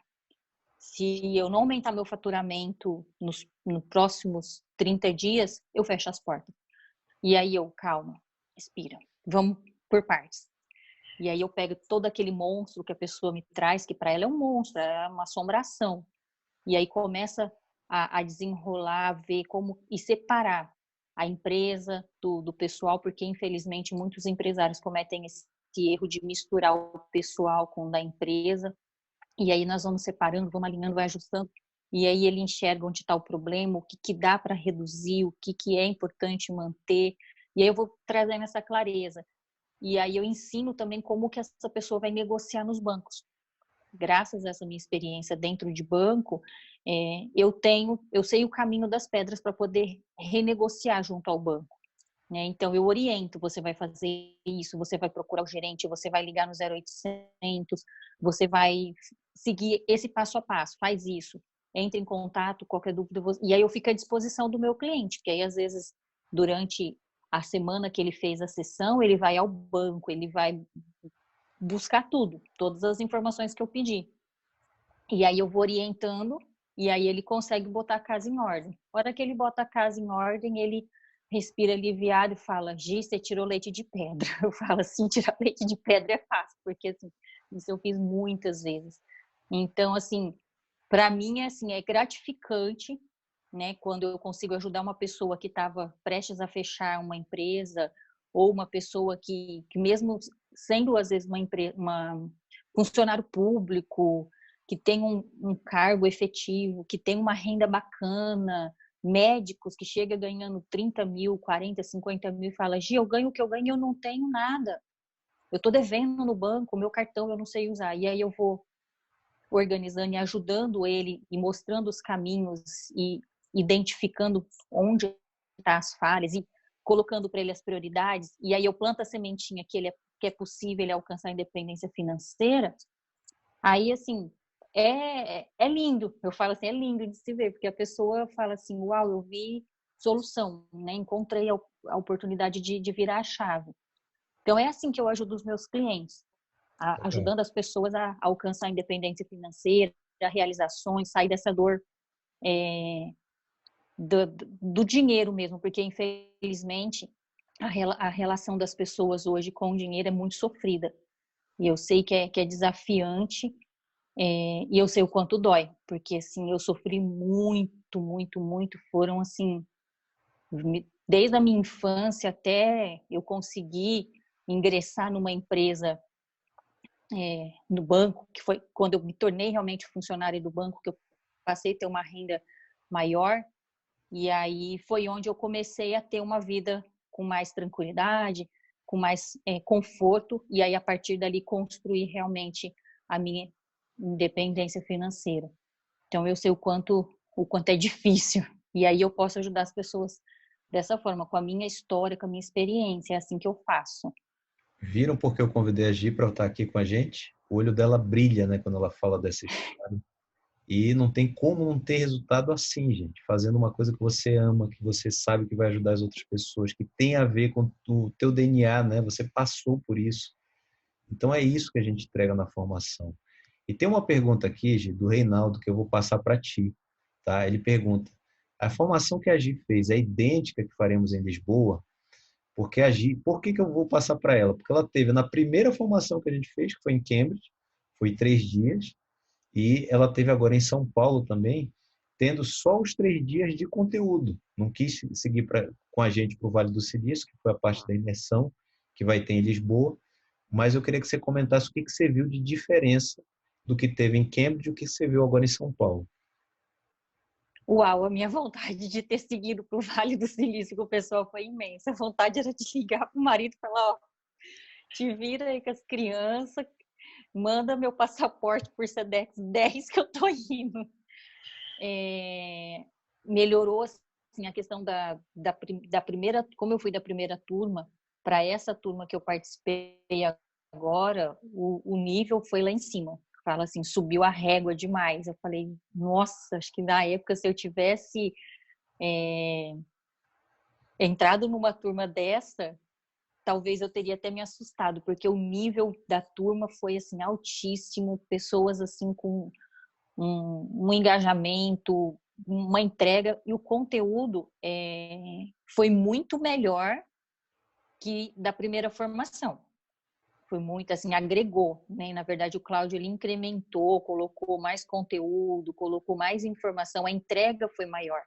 Se eu não aumentar meu faturamento nos próximos 30 dias, eu fecho as portas. E aí eu, calma, respira, vamos por partes. E aí eu pego todo aquele monstro que a pessoa me traz, que para ela é um monstro, é uma assombração. E aí começa a desenrolar, a ver como, e separar a empresa do pessoal, porque infelizmente muitos empresários cometem esse erro de misturar o pessoal com o da empresa. E aí nós vamos separando, vamos alinhando, vai ajustando. E aí ele enxerga onde está o problema, o que dá para reduzir, o que é importante manter. E aí eu vou trazendo essa clareza. E aí eu ensino também como que essa pessoa vai negociar nos bancos. Graças a essa minha experiência dentro de banco, eu sei o caminho das pedras para poder renegociar junto ao banco. Né? Então eu oriento, você vai fazer isso, você vai procurar o gerente, você vai ligar no 0800, você vai seguir esse passo a passo, faz isso. Entre em contato, qualquer dúvida, e aí eu fico à disposição do meu cliente, porque aí às vezes durante a semana que ele fez a sessão, ele vai ao banco, ele vai buscar tudo, todas as informações que eu pedi. E aí eu vou orientando, e aí ele consegue botar a casa em ordem. A hora que ele bota a casa em ordem, ele respira aliviado e fala, Gi, você tirou leite de pedra. Eu falo assim, tirar leite de pedra é fácil, porque assim, isso eu fiz muitas vezes. Então, assim, para mim, assim, é gratificante né? Quando eu consigo ajudar uma pessoa que estava prestes a fechar uma empresa, ou uma pessoa que mesmo sendo às vezes uma funcionário público, que tem um cargo efetivo, que tem uma renda bacana, médicos que chega ganhando 30 mil, 40, 50 mil e fala, Gi, eu ganho o que eu ganho e eu não tenho nada. Eu estou devendo no banco, meu cartão eu não sei usar. E aí eu vou organizando e ajudando ele e mostrando os caminhos e identificando onde estão as falhas e colocando para ele as prioridades. E aí eu planto a sementinha que é possível ele alcançar a independência financeira. Aí, assim, é lindo. Eu falo assim, é lindo de se ver, porque a pessoa fala assim, uau, eu vi solução, né? Encontrei a oportunidade de virar a chave. Então, é assim que eu ajudo os meus clientes, ajudando as pessoas a alcançar a independência financeira, a realizações, sair dessa dor do dinheiro mesmo, porque, infelizmente, a relação das pessoas hoje com o dinheiro é muito sofrida. E eu sei que é desafiante, e eu sei o quanto dói, porque, assim, eu sofri muito, muito, muito. Foram, assim, desde a minha infância até eu conseguir ingressar numa empresa no banco, que foi quando eu me tornei realmente funcionária do banco, que eu passei a ter uma renda maior, e aí foi onde eu comecei a ter uma vida com mais tranquilidade, com mais conforto, e aí a partir dali construir realmente a minha independência financeira. Então eu sei o quanto é difícil, e aí eu posso ajudar as pessoas dessa forma, com a minha história, com a minha experiência, é assim que eu faço. Viram porque eu convidei a Gi para estar aqui com a gente? O olho dela brilha, né, quando ela fala dessa história. E não tem como não ter resultado assim, gente. Fazendo uma coisa que você ama, que você sabe que vai ajudar as outras pessoas, que tem a ver com o teu DNA, né? Você passou por isso. Então é isso que a gente entrega na formação. E tem uma pergunta aqui, Gi, do Reinaldo, que eu vou passar para ti, tá? Ele pergunta: a formação que a Gi fez é idêntica que faremos em Lisboa? Porque a Gi, por que eu vou passar para ela? Porque ela teve na primeira formação que a gente fez, que foi em Cambridge, foi 3 dias, e ela teve agora em São Paulo também, tendo só os 3 dias de conteúdo. Não quis seguir com a gente para o Vale do Silício, que foi a parte da imersão, que vai ter em Lisboa, mas eu queria que você comentasse o que você viu de diferença do que teve em Cambridge e o que você viu agora em São Paulo. Uau, a minha vontade de ter seguido para o Vale do Silício com o pessoal foi imensa. A vontade era de ligar para o marido e falar, ó, te vira aí com as crianças, manda meu passaporte por Sedex 10 que eu tô indo. Melhorou assim, a questão da primeira, como eu fui da primeira turma, para essa turma que eu participei agora, o nível foi lá em cima. Fala assim, subiu a régua demais. Eu falei, nossa, acho que na época, se eu tivesse entrado numa turma dessa, talvez eu teria até me assustado, porque o nível da turma foi assim altíssimo, pessoas assim com um engajamento, uma entrega, e o conteúdo foi muito melhor que da primeira formação. Foi muito assim, agregou, né? Na verdade, o Cláudio ele incrementou, colocou mais conteúdo, colocou mais informação, a entrega foi maior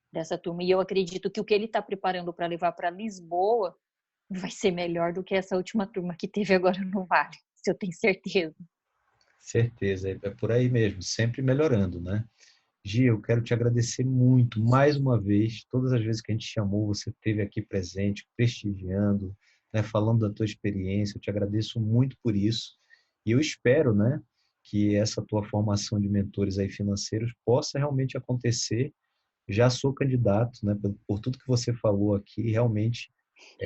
dessa turma. E eu acredito que o que ele está preparando para levar para Lisboa vai ser melhor do que essa última turma que teve agora no Vale, se eu tenho certeza. Certeza, é por aí mesmo, sempre melhorando, né? Gi, eu quero te agradecer muito, mais uma vez, todas as vezes que a gente chamou, você esteve aqui presente, prestigiando, né, falando da tua experiência, eu te agradeço muito por isso, e eu espero, né, que essa tua formação de mentores aí financeiros possa realmente acontecer. Já sou candidato, né, por tudo que você falou aqui, realmente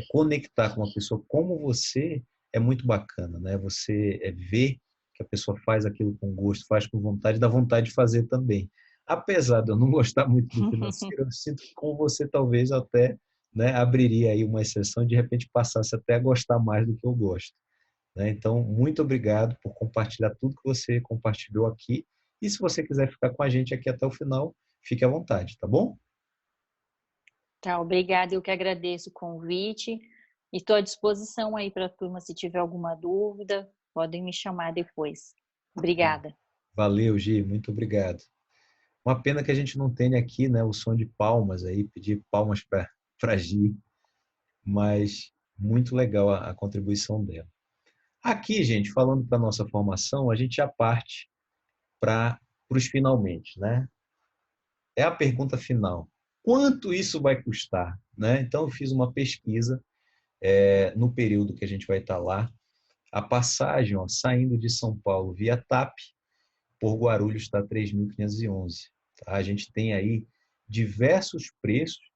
conectar com uma pessoa como você é muito bacana, né? Você ver que a pessoa faz aquilo com gosto, faz com vontade, dá vontade de fazer também. Apesar de eu não gostar muito do financeiro, eu sinto que com você talvez até, né, abriria aí uma exceção e de repente passasse até a gostar mais do que eu gosto, né? Então, muito obrigado por compartilhar tudo que você compartilhou aqui. E se você quiser ficar com a gente aqui até o final, fique à vontade, tá bom? Tá, obrigada, eu que agradeço o convite e estou à disposição aí para a turma, se tiver alguma dúvida, podem me chamar depois. Obrigada. Valeu, Gi, muito obrigado. Uma pena que a gente não tenha aqui, né, o som de palmas aí, pedir palmas para Gi, mas muito legal a contribuição dela. Aqui, gente, falando para a nossa formação, a gente já parte para os finalmente, né? É a pergunta final. Quanto isso vai custar? Né? Então, eu fiz uma pesquisa no período que a gente vai estar lá. A passagem, ó, saindo de São Paulo via TAP, por Guarulhos está 3.511. Tá? A gente tem aí diversos preços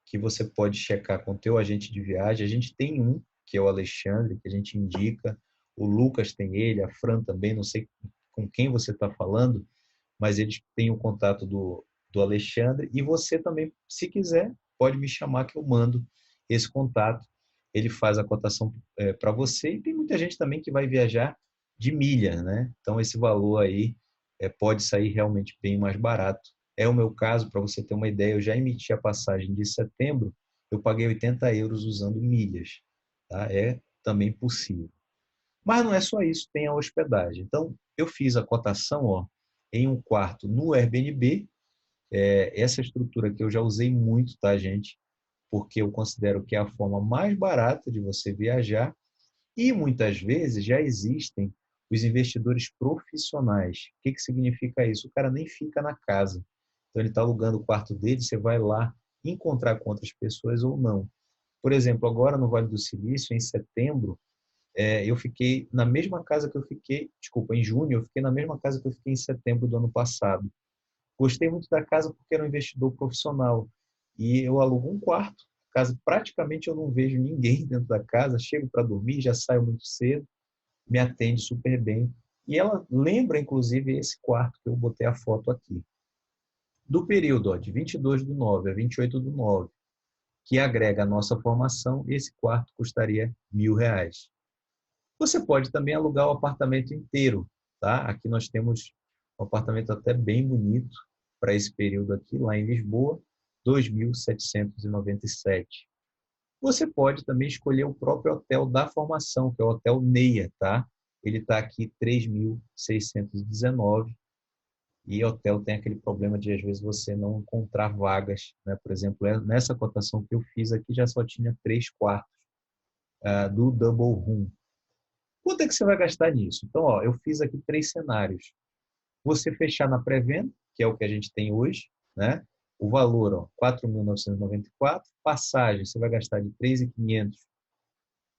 que você pode checar com o teu agente de viagem. A gente tem um, que é o Alexandre, que a gente indica. O Lucas tem ele, a Fran também, não sei com quem você está falando, mas eles têm o contato do Alexandre. E você também, se quiser, pode me chamar que eu mando esse contato. Ele faz a cotação para você. E tem muita gente também que vai viajar de milha, né? Então, esse valor aí pode sair realmente bem mais barato. É o meu caso, para você ter uma ideia, eu já emiti a passagem de setembro, eu paguei 80 euros usando milhas. Tá? É também possível. Mas não é só isso, tem a hospedagem. Então, eu fiz a cotação, ó, em um quarto no Airbnb. Essa estrutura que eu já usei muito, tá, gente? Porque eu considero que é a forma mais barata de você viajar e muitas vezes já existem os investidores profissionais. O que significa isso? O cara nem fica na casa. Então, ele está alugando o quarto dele, você vai lá encontrar com outras pessoas ou não. Por exemplo, agora no Vale do Silício, em setembro, eu fiquei na mesma casa que eu fiquei, em junho, eu fiquei na mesma casa que eu fiquei em setembro do ano passado. Gostei muito da casa porque era um investidor profissional. E eu alugo um quarto, casa praticamente eu não vejo ninguém dentro da casa, chego para dormir, já saio muito cedo, me atende super bem. E ela lembra, inclusive, esse quarto que eu botei a foto aqui. Do período de 22/9 a 28/9, que agrega a nossa formação, esse quarto custaria R$1.000. Você pode também alugar o apartamento inteiro. Tá? Aqui nós temos um apartamento até bem bonito para esse período aqui, lá em Lisboa, 2.797. Você pode também escolher o próprio hotel da formação, que é o Hotel Neia, tá? Ele está aqui 3.619. E hotel tem aquele problema de, às vezes, você não encontrar vagas. Né? Por exemplo, nessa cotação que eu fiz aqui, já só tinha 3 quartos do Double Room. Quanto é que você vai gastar nisso? Então, ó, eu fiz aqui 3 cenários. Você fechar na pré-venda, que é o que a gente tem hoje, né? O valor, ó, 4.994. Passagem, você vai gastar de 3.500.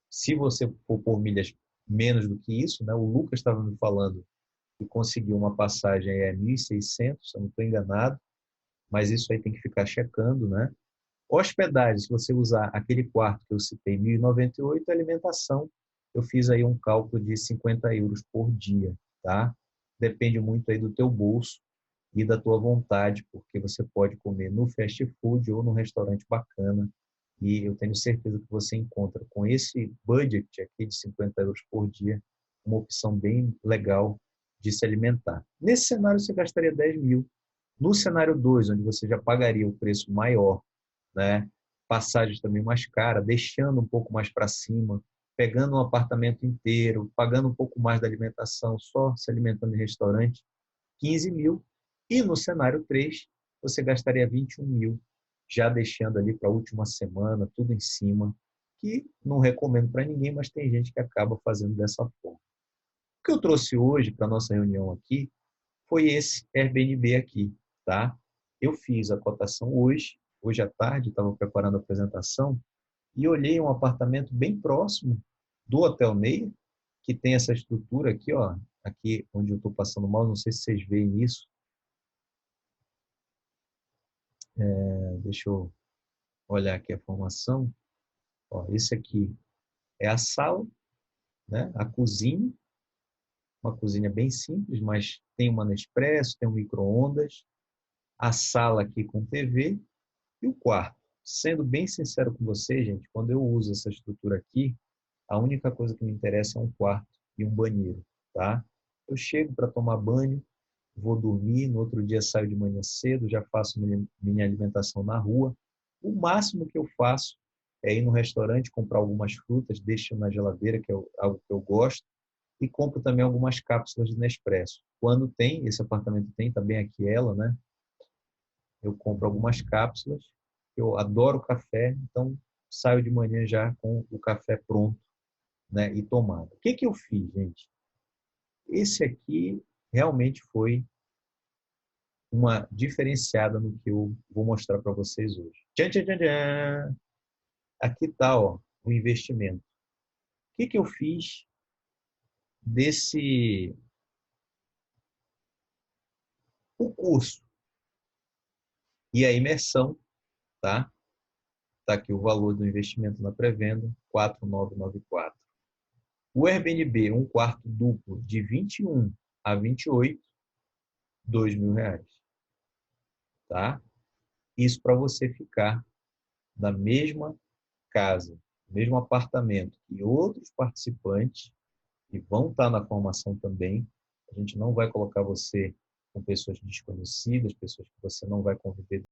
Se você for por milhas menos do que isso, né? O Lucas estava me falando que conseguiu uma passagem 1.600, se eu não estou enganado, mas isso aí tem que ficar checando, né? Hospedagem, se você usar aquele quarto que eu citei, 1.098, alimentação, eu fiz aí um cálculo de 50 euros por dia, tá? Depende muito aí do teu bolso e da tua vontade, porque você pode comer no fast food ou num restaurante bacana, e eu tenho certeza que você encontra com esse budget aqui de 50 euros por dia, uma opção bem legal de se alimentar. Nesse cenário você gastaria 10.000. No cenário 2, onde você já pagaria o preço maior, né? Passagens também mais caras, deixando um pouco mais para cima, pegando um apartamento inteiro, pagando um pouco mais da alimentação, só se alimentando em restaurante, 15.000. E no cenário 3, você gastaria 21.000, já deixando ali para a última semana, tudo em cima, que não recomendo para ninguém, mas tem gente que acaba fazendo dessa forma. O que eu trouxe hoje para a nossa reunião aqui foi esse Airbnb aqui, tá? Eu fiz a cotação hoje à tarde, estava preparando a apresentação, e olhei um apartamento bem próximo do Hotel Neia, que tem essa estrutura aqui, ó, aqui onde eu estou passando mal, não sei se vocês veem isso. Deixa eu olhar aqui a formação. Ó, esse aqui é a sala, né? A cozinha, uma cozinha bem simples, mas tem uma Nespresso, tem um micro-ondas, a sala aqui com TV e o quarto. Sendo bem sincero com você, gente, quando eu uso essa estrutura aqui, a única coisa que me interessa é um quarto e um banheiro, tá? Eu chego para tomar banho, vou dormir, no outro dia saio de manhã cedo, já faço minha alimentação na rua. O máximo que eu faço é ir no restaurante, comprar algumas frutas, deixo na geladeira, que é algo que eu gosto, e compro também algumas cápsulas de Nespresso. Quando tem, esse apartamento tem também aqui ela, né? eu compro algumas cápsulas. Eu adoro café, então saio de manhã já com o café pronto, né, e tomado. O que eu fiz, gente? Esse aqui realmente foi uma diferenciada no que eu vou mostrar para vocês hoje. Tchan, tchan, tchan, tchan. Aqui está, ó, o investimento. O que eu fiz desse o curso e a imersão, tá? Tá aqui o valor do investimento na pré-venda, 4.994. O Airbnb, um quarto duplo de 21 a 28, R$2.000, tá? Isso para você ficar na mesma casa, mesmo apartamento e outros participantes que vão estar na formação também. A gente não vai colocar você com pessoas desconhecidas, pessoas que você não vai conviver